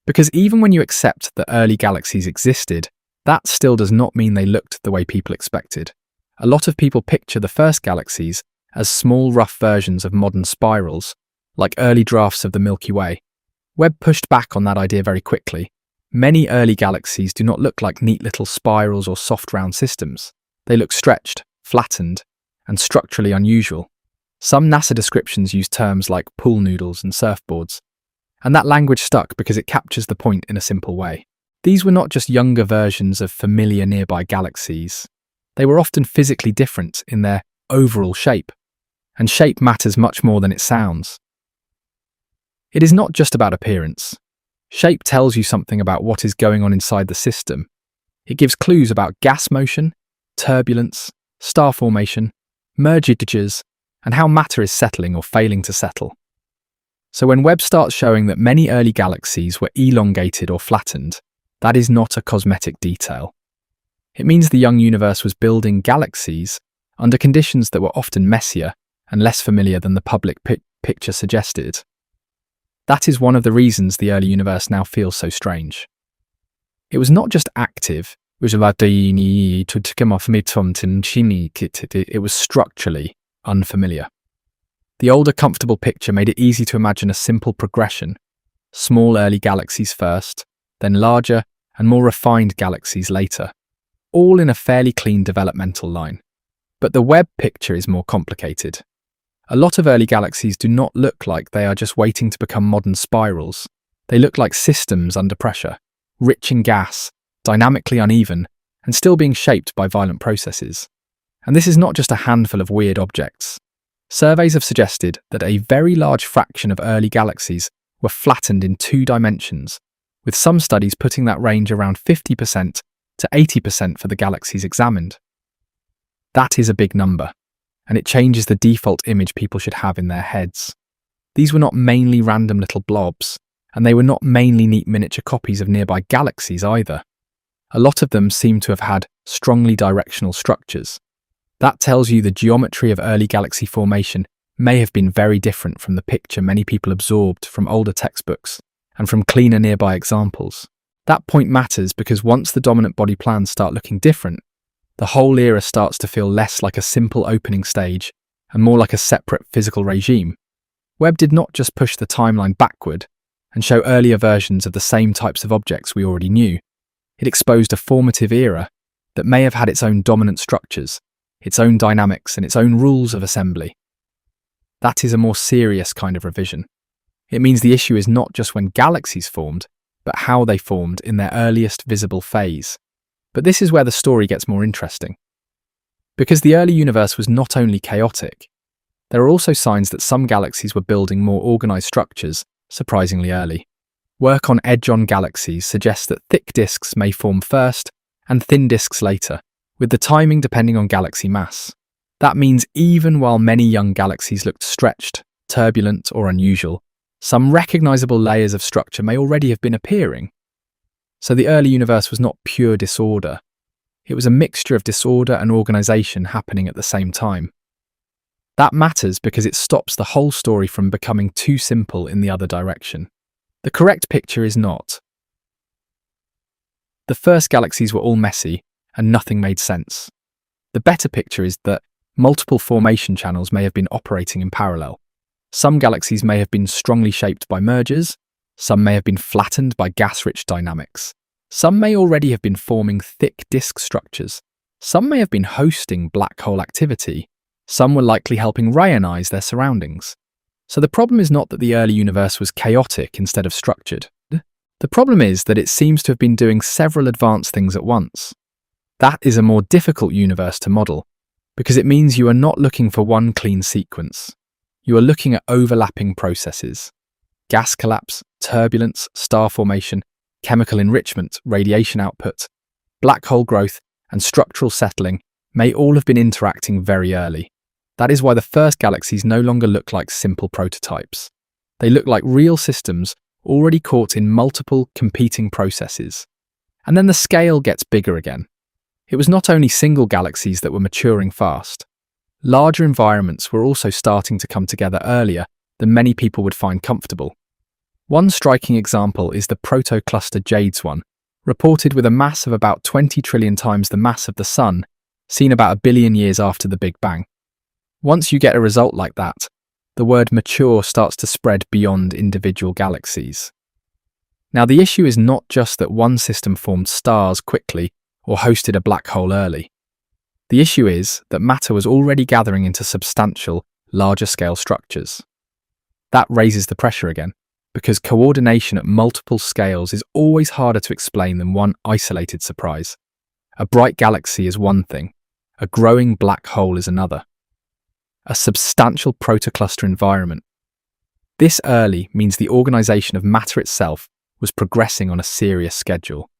because even when you accept that early galaxies existed, that still does not mean they looked the way people expected. A lot of people picture the first galaxies as small rough versions of modern spirals, like early drafts of the Milky Way. Webb pushed back on that idea very quickly. Many early galaxies do not look like neat little spirals or soft round systems. They look stretched, flattened, and structurally unusual. Some NASA descriptions use terms like pool noodles and surfboards, and that language stuck because it captures the point in a simple way. These were not just younger versions of familiar nearby galaxies. They were often physically different in their overall shape, and shape matters much more than it sounds. It is not just about appearance. Shape tells you something about what is going on inside the system. It gives clues about gas motion, turbulence, star formation, mergages, and how matter is settling or failing to settle. So when Webb starts showing that many early galaxies were elongated or flattened, that is not a cosmetic detail. It means the young universe was building galaxies under conditions that were often messier and less familiar than the public picture suggested. That is one of the reasons the early universe now feels so strange. It was not just active, it was structurally unfamiliar. The older comfortable picture made it easy to imagine a simple progression. Small early galaxies first, then larger and more refined galaxies later, all in a fairly clean developmental line. But the Webb picture is more complicated. A lot of early galaxies do not look like they are just waiting to become modern spirals. They look like systems under pressure, rich in gas, dynamically uneven, and still being shaped by violent processes. And this is not just a handful of weird objects. Surveys have suggested that a very large fraction of early galaxies were flattened in 2 dimensions, with some studies putting that range around 50% to 80% for the galaxies examined. That is a big number, and it changes the default image people should have in their heads. These were not mainly random little blobs, and they were not mainly neat miniature copies of nearby galaxies either. A lot of them seem to have had strongly directional structures. That tells you the geometry of early galaxy formation may have been very different from the picture many people absorbed from older textbooks and from cleaner nearby examples. That point matters because once the dominant body plans start looking different, the whole era starts to feel less like a simple opening stage and more like a separate physical regime. Webb did not just push the timeline backward and show earlier versions of the same types of objects we already knew. It exposed a formative era that may have had its own dominant structures its own dynamics and its own rules of assembly. That is a more serious kind of revision. It means the issue is not just when galaxies formed, but how they formed in their earliest visible phase. But this is where the story gets more interesting. Because the early universe was not only chaotic, there are also signs that some galaxies were building more organized structures surprisingly early. Work on edge-on galaxies suggests that thick disks may form first and thin disks later, with the timing depending on galaxy mass. That means even while many young galaxies looked stretched, turbulent, or unusual, some recognizable layers of structure may already have been appearing. So the early universe was not pure disorder. It was a mixture of disorder and organization happening at the same time. That matters because it stops the whole story from becoming too simple in the other direction. The correct picture is not. The first galaxies were all messy and nothing made sense. The better picture is that multiple formation channels may have been operating in parallel. Some galaxies may have been strongly shaped by mergers, some may have been flattened by gas-rich dynamics, some may already have been forming thick disk structures, some may have been hosting black hole activity, some were likely helping reionize their surroundings. So the problem is not that the early universe was chaotic instead of structured. The problem is that it seems to have been doing several advanced things at once. That is a more difficult universe to model, because it means you are not looking for one clean sequence. You are looking at overlapping processes. Gas collapse, turbulence, star formation, chemical enrichment, radiation output, black hole growth, and structural settling may all have been interacting very early. That is why the first galaxies no longer look like simple prototypes. They look like real systems already caught in multiple competing processes. And then the scale gets bigger again. It was not only single galaxies that were maturing fast. Larger environments were also starting to come together earlier than many people would find comfortable. One striking example is the proto-cluster JADES-1, reported with a mass of about 20 trillion times the mass of the Sun, seen about 1 billion years after the Big Bang. Once you get a result like that, the word mature starts to spread beyond individual galaxies. Now, the issue is not just that one system formed stars quickly or hosted a black hole early. The issue is that matter was already gathering into substantial, larger-scale structures. That raises the pressure again, because coordination at multiple scales is always harder to explain than one isolated surprise. A bright galaxy is one thing, a growing black hole is another. A substantial protocluster environment. This early means the organization of matter itself was progressing on a serious schedule.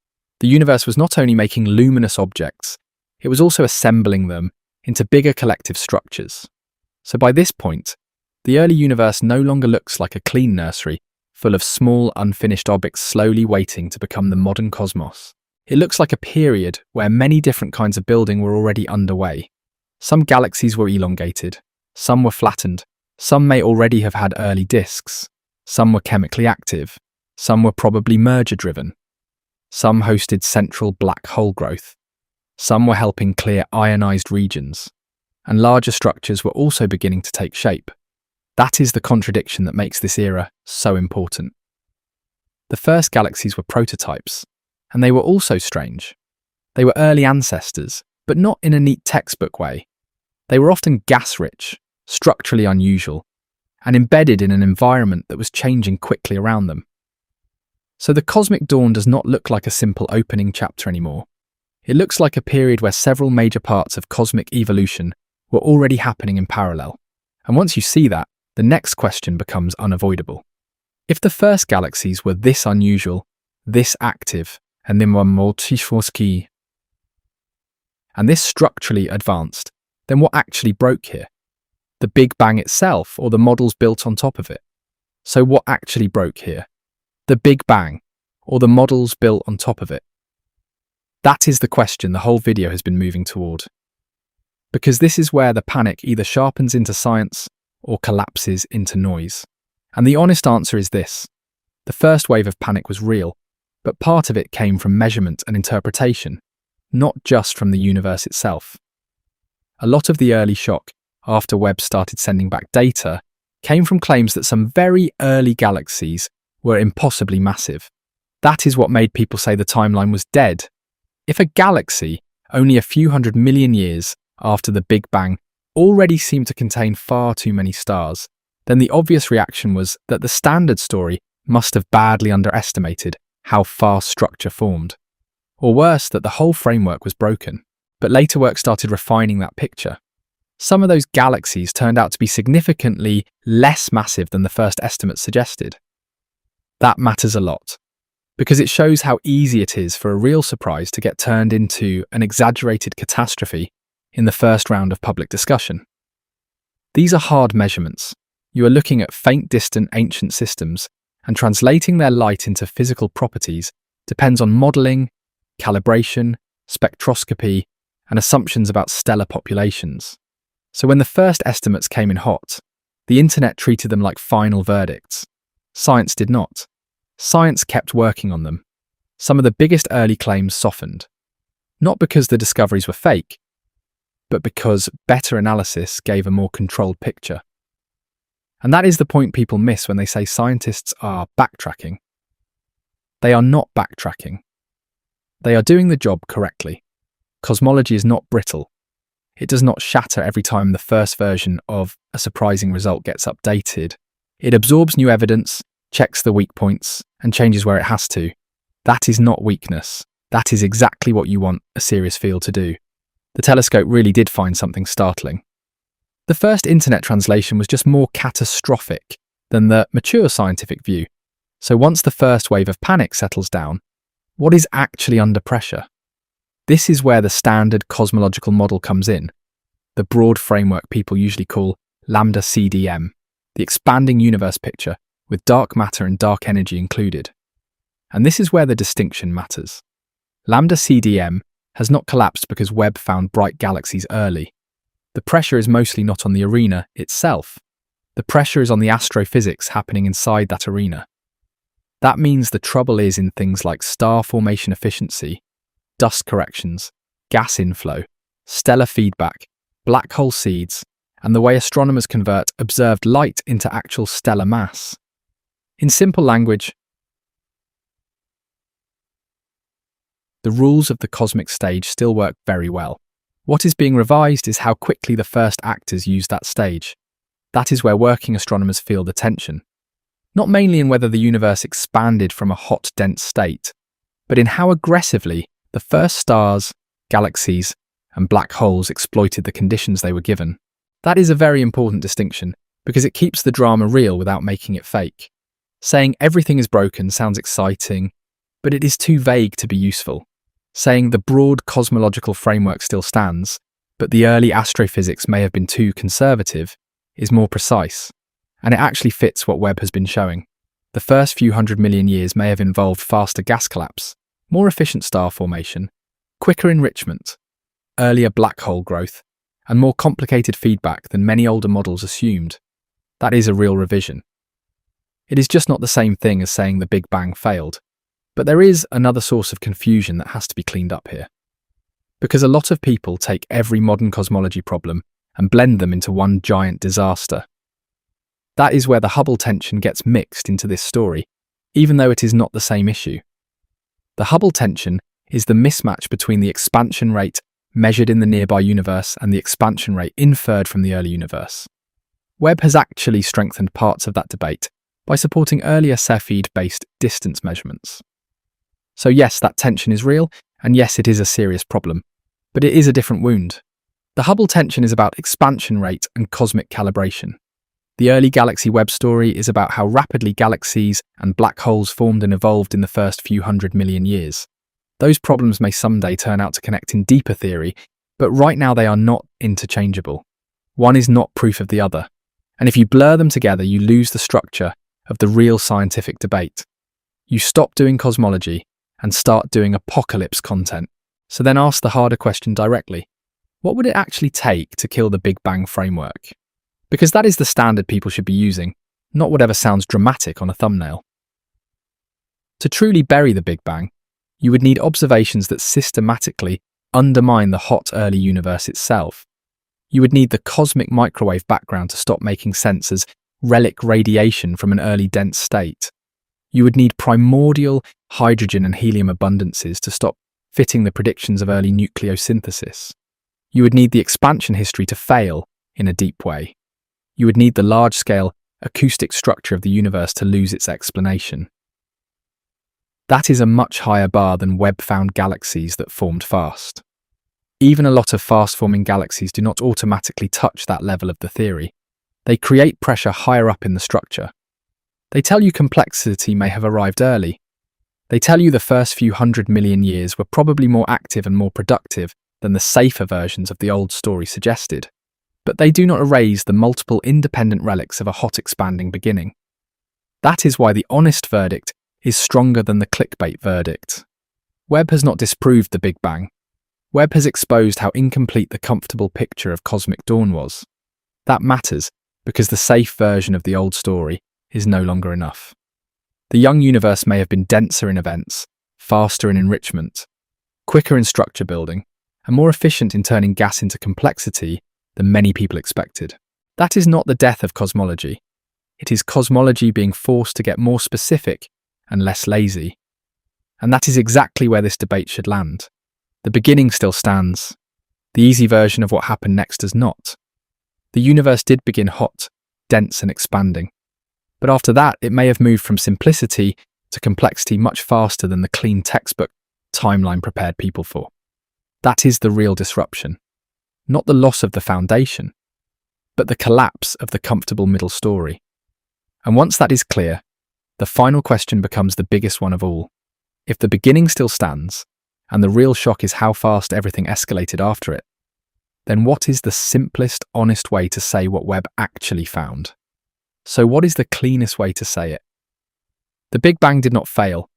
The universe was not only making luminous objects, it was also assembling them into bigger collective structures. So by this point, the early universe no longer looks like a clean nursery full of small, unfinished objects slowly waiting to become the modern cosmos. It looks like a period where many different kinds of building were already underway. Some galaxies were elongated, some were flattened, some may already have had early disks, some were chemically active, some were probably merger-driven. Some hosted central black hole growth. Some were helping clear ionized regions. And larger structures were also beginning to take shape. That is the contradiction that makes this era so important. The first galaxies were prototypes, and they were also strange. They were early ancestors, but not in a neat textbook way. They were often gas-rich, structurally unusual, and embedded in an environment that was changing quickly around them. So the cosmic dawn does not look like a simple opening chapter anymore. It looks like a period where several major parts of cosmic evolution were already happening in parallel. And once you see that, the next question becomes unavoidable. If the first galaxies were this unusual, this active, and then were multiforski, and this structurally advanced, then what actually broke here? The Big Bang itself or the models built on top of it? So what actually broke here? The Big Bang, or the models built on top of it? That is the question the whole video has been moving toward. Because this is where the panic either sharpens into science or collapses into noise. And the honest answer is this. The first wave of panic was real, but part of it came from measurement and interpretation, not just from the universe itself. A lot of the early shock, after Webb started sending back data, came from claims that some very early galaxies were impossibly massive. That is what made people say the timeline was dead. If a galaxy, only a few 100 million years after the Big Bang already seemed to contain far too many stars, then the obvious reaction was that the standard story must have badly underestimated how fast structure formed. Or worse, that the whole framework was broken. But later work started refining that picture. Some of those galaxies turned out to be significantly less massive than the first estimates suggested. That matters a lot, because it shows how easy it is for a real surprise to get turned into an exaggerated catastrophe in the first round of public discussion. These are hard measurements. You are looking at faint, distant, ancient systems, and translating their light into physical properties depends on modelling, calibration, spectroscopy, and assumptions about stellar populations. So when the first estimates came in hot, the internet treated them like final verdicts. Science did not. Science kept working on them. Some of the biggest early claims softened. Not because the discoveries were fake, but because better analysis gave a more controlled picture. And that is the point people miss when they say scientists are backtracking. They are not backtracking. They are doing the job correctly. Cosmology is not brittle. It does not shatter every time the first version of a surprising result gets updated. It absorbs new evidence, checks the weak points, and changes where it has to. That is not weakness. That is exactly what you want a serious field to do. The telescope really did find something startling. The first internet translation was just more catastrophic than the mature scientific view. So once the first wave of panic settles down, what is actually under pressure? This is where the standard cosmological model comes in, the broad framework people usually call lambda CDM, the expanding universe picture with dark matter and dark energy included. And this is where the distinction matters. Lambda CDM has not collapsed because Webb found bright galaxies early. The pressure is mostly not on the arena itself. The pressure is on the astrophysics happening inside that arena. That means the trouble is in things like star formation efficiency, dust corrections, gas inflow, stellar feedback, black hole seeds, and the way astronomers convert observed light into actual stellar mass. In simple language, the rules of the cosmic stage still work very well. What is being revised is how quickly the first actors use that stage. That is where working astronomers feel the tension. Not mainly in whether the universe expanded from a hot, dense state, but in how aggressively the first stars, galaxies, and black holes exploited the conditions they were given. That is a very important distinction, because it keeps the drama real without making it fake. Saying everything is broken sounds exciting, but it is too vague to be useful. Saying the broad cosmological framework still stands, but the early astrophysics may have been too conservative, is more precise. And it actually fits what Webb has been showing. The first few 100 million years may have involved faster gas collapse, more efficient star formation, quicker enrichment, earlier black hole growth, and more complicated feedback than many older models assumed. That is a real revision. It is just not the same thing as saying the Big Bang failed. But there is another source of confusion that has to be cleaned up here. Because a lot of people take every modern cosmology problem and blend them into one giant disaster. That is where the Hubble tension gets mixed into this story, even though it is not the same issue. The Hubble tension is the mismatch between the expansion rate measured in the nearby universe and the expansion rate inferred from the early universe. Webb has actually strengthened parts of that debate by supporting earlier Cepheid-based distance measurements. So yes, that tension is real, and yes, it is a serious problem, but it is a different wound. The Hubble tension is about expansion rate and cosmic calibration. The early galaxy Webb story is about how rapidly galaxies and black holes formed and evolved in the first few 100 million years. Those problems may someday turn out to connect in deeper theory, but right now they are not interchangeable. One is not proof of the other, and if you blur them together, you lose the structure of the real scientific debate. You stop doing cosmology and start doing apocalypse content. So then ask the harder question directly. What would it actually take to kill the Big Bang framework? Because that is the standard people should be using, not whatever sounds dramatic on a thumbnail. To truly bury the Big Bang, you would need observations that systematically undermine the hot early universe itself. You would need the cosmic microwave background to stop making sense as relic radiation from an early dense state. You would need primordial hydrogen and helium abundances to stop fitting the predictions of early nucleosynthesis. You would need the expansion history to fail in a deep way. You would need the large-scale acoustic structure of the universe to lose its explanation. That is a much higher bar than Webb-found galaxies that formed fast. Even a lot of fast-forming galaxies do not automatically touch that level of the theory. They create pressure higher up in the structure. They tell you complexity may have arrived early. They tell you the first few 100 million years were probably more active and more productive than the safer versions of the old story suggested. But they do not erase the multiple independent relics of a hot expanding beginning. That is why the honest verdict is stronger than the clickbait verdict. Webb has not disproved the Big Bang. Webb has exposed how incomplete the comfortable picture of cosmic dawn was. That matters because the safe version of the old story is no longer enough. The young universe may have been denser in events, faster in enrichment, quicker in structure building, and more efficient in turning gas into complexity than many people expected. That is not the death of cosmology. It is cosmology being forced to get more specific and less lazy. And that is exactly where this debate should land. The beginning still stands. The easy version of what happened next does not. The universe did begin hot, dense and expanding. But after that, it may have moved from simplicity to complexity much faster than the clean textbook timeline prepared people for. That is the real disruption. Not the loss of the foundation, but the collapse of the comfortable middle story. And once that is clear, the final question becomes the biggest one of all. If the beginning still stands, and the real shock is how fast everything escalated after it, then what is the simplest, honest way to say what Webb actually found? So what is the cleanest way to say it? The Big Bang did not fail.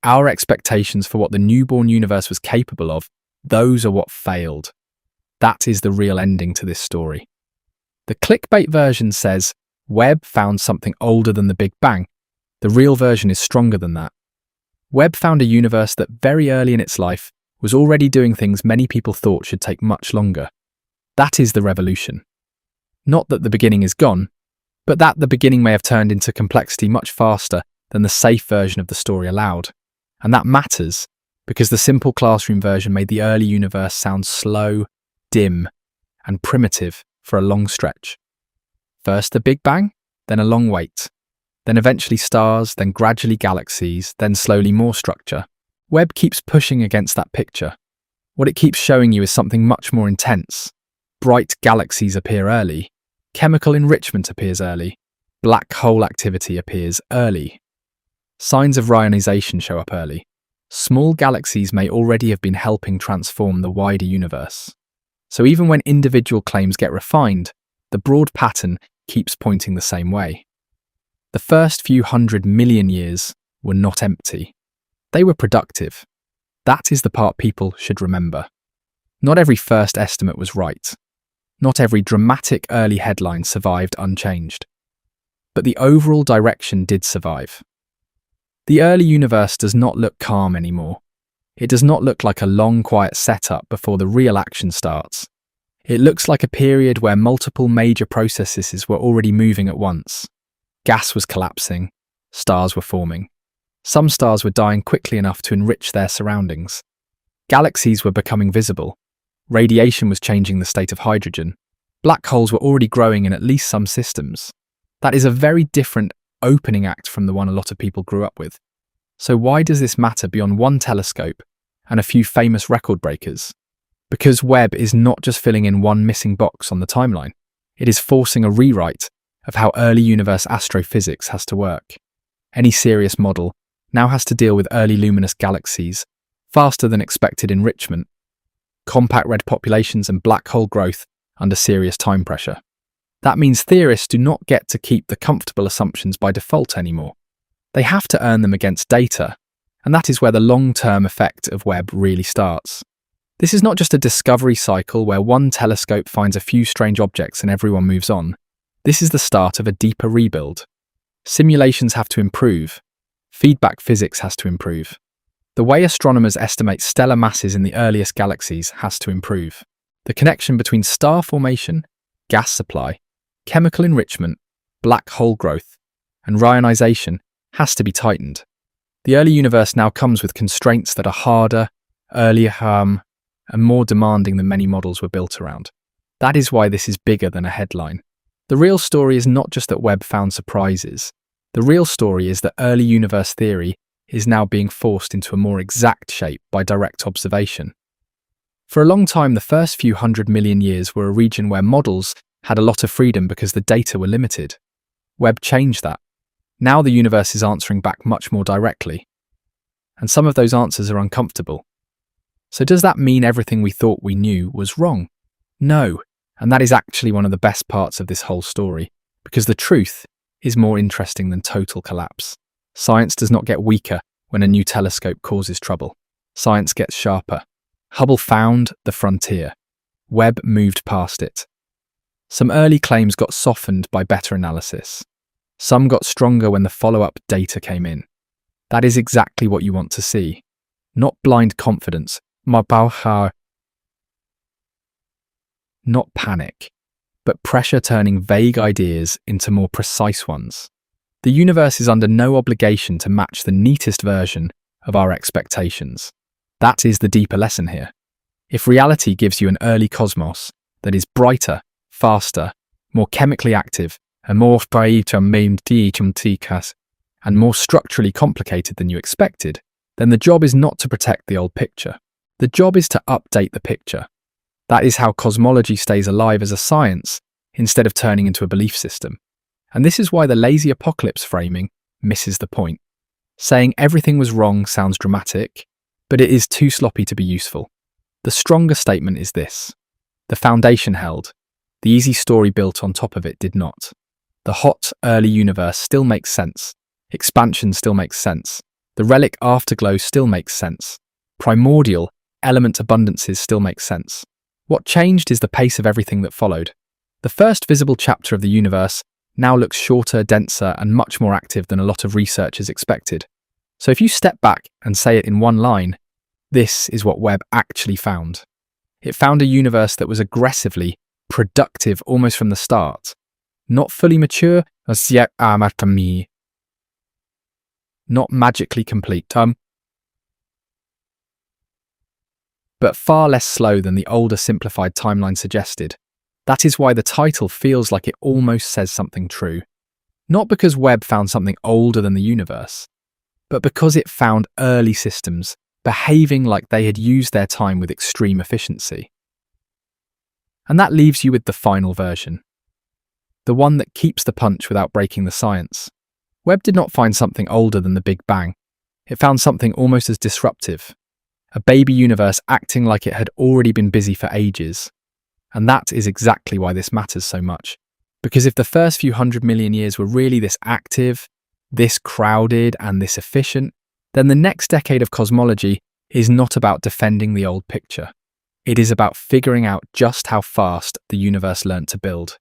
Our expectations for what the newborn universe was capable of, those are what failed. That is the real ending to this story. The clickbait version says, Webb found something older than the Big Bang. The real version is stronger than that. Webb found a universe that very early in its life was already doing things many people thought should take much longer. That is the revolution. Not that the beginning is gone, but that the beginning may have turned into complexity much faster than the safe version of the story allowed. And that matters because the simple classroom version made the early universe sound slow, dim, and primitive for a long stretch. First the Big Bang, then a long wait. Then eventually stars, then gradually galaxies, then slowly more structure. Webb keeps pushing against that picture. What it keeps showing you is something much more intense. Bright galaxies appear early. Chemical enrichment appears early. Black hole activity appears early. Signs of reionization show up early. Small galaxies may already have been helping transform the wider universe. So even when individual claims get refined, the broad pattern keeps pointing the same way. The first few 100 million years were not empty. They were productive. That is the part people should remember. Not every first estimate was right. Not every dramatic early headline survived unchanged. But the overall direction did survive. The early universe does not look calm anymore. It does not look like a long, quiet setup before the real action starts. It looks like a period where multiple major processes were already moving at once. Gas was collapsing. Stars were forming. Some stars were dying quickly enough to enrich their surroundings. Galaxies were becoming visible. Radiation was changing the state of hydrogen. Black holes were already growing in at least some systems. That is a very different opening act from the one a lot of people grew up with. So why does this matter beyond one telescope and a few famous record breakers? Because Webb is not just filling in one missing box on the timeline. It is forcing a rewrite of how early universe astrophysics has to work. Any serious model now has to deal with early luminous galaxies, faster than expected enrichment, compact red populations and black hole growth under serious time pressure. That means theorists do not get to keep the comfortable assumptions by default anymore. They have to earn them against data, and that is where the long-term effect of Webb really starts. This is not just a discovery cycle where one telescope finds a few strange objects and everyone moves on. This is the start of a deeper rebuild. Simulations have to improve. Feedback physics has to improve. The way astronomers estimate stellar masses in the earliest galaxies has to improve. The connection between star formation, gas supply, chemical enrichment, black hole growth, and reionization has to be tightened. The early universe now comes with constraints that are harder, earlier, and more demanding than many models were built around. That is why this is bigger than a headline. The real story is not just that Webb found surprises. The real story is that early universe theory is now being forced into a more exact shape by direct observation. For a long time, the first few 100 million years were a region where models had a lot of freedom because the data were limited. Webb changed that. Now the universe is answering back much more directly. And some of those answers are uncomfortable. So does that mean everything we thought we knew was wrong? No, and that is actually one of the best parts of this whole story, because the truth is more interesting than total collapse. Science does not get weaker when a new telescope causes trouble. Science gets sharper. Hubble found the frontier. Webb moved past it. Some early claims got softened by better analysis. Some got stronger when the follow-up data came in. That is exactly what you want to see. Not blind confidence, not panic, but pressure turning vague ideas into more precise ones. The universe is under no obligation to match the neatest version of our expectations. That is the deeper lesson here. If reality gives you an early cosmos that is brighter, faster, more chemically active, and more and more structurally complicated than you expected, then the job is not to protect the old picture. The job is to update the picture. That is how cosmology stays alive as a science instead of turning into a belief system. And this is why the lazy apocalypse framing misses the point. Saying everything was wrong sounds dramatic, but it is too sloppy to be useful. The stronger statement is this. The foundation held. The easy story built on top of it did not. The hot, early universe still makes sense. Expansion still makes sense. The relic afterglow still makes sense. Primordial, element abundances still make sense. What changed is the pace of everything that followed. The first visible chapter of the universe now looks shorter, denser, and much more active than a lot of researchers expected. So if you step back and say it in one line, this is what Webb actually found. It found a universe that was aggressively productive almost from the start. Not fully mature, not magically complete, but far less slow than the older simplified timeline suggested. That is why the title feels like it almost says something true. Not because Webb found something older than the universe, but because it found early systems behaving like they had used their time with extreme efficiency. And that leaves you with the final version. The one that keeps the punch without breaking the science. Webb did not find something older than the Big Bang. It found something almost as disruptive. A baby universe acting like it had already been busy for ages. And that is exactly why this matters so much. Because if the first few 100 million years were really this active, this crowded, and this efficient, then the next decade of cosmology is not about defending the old picture. It is about figuring out just how fast the universe learned to build.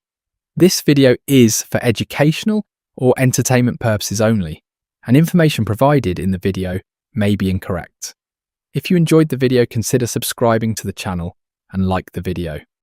This video is for educational or entertainment purposes only, and information provided in the video may be incorrect. If you enjoyed the video, consider subscribing to the channel and like the video.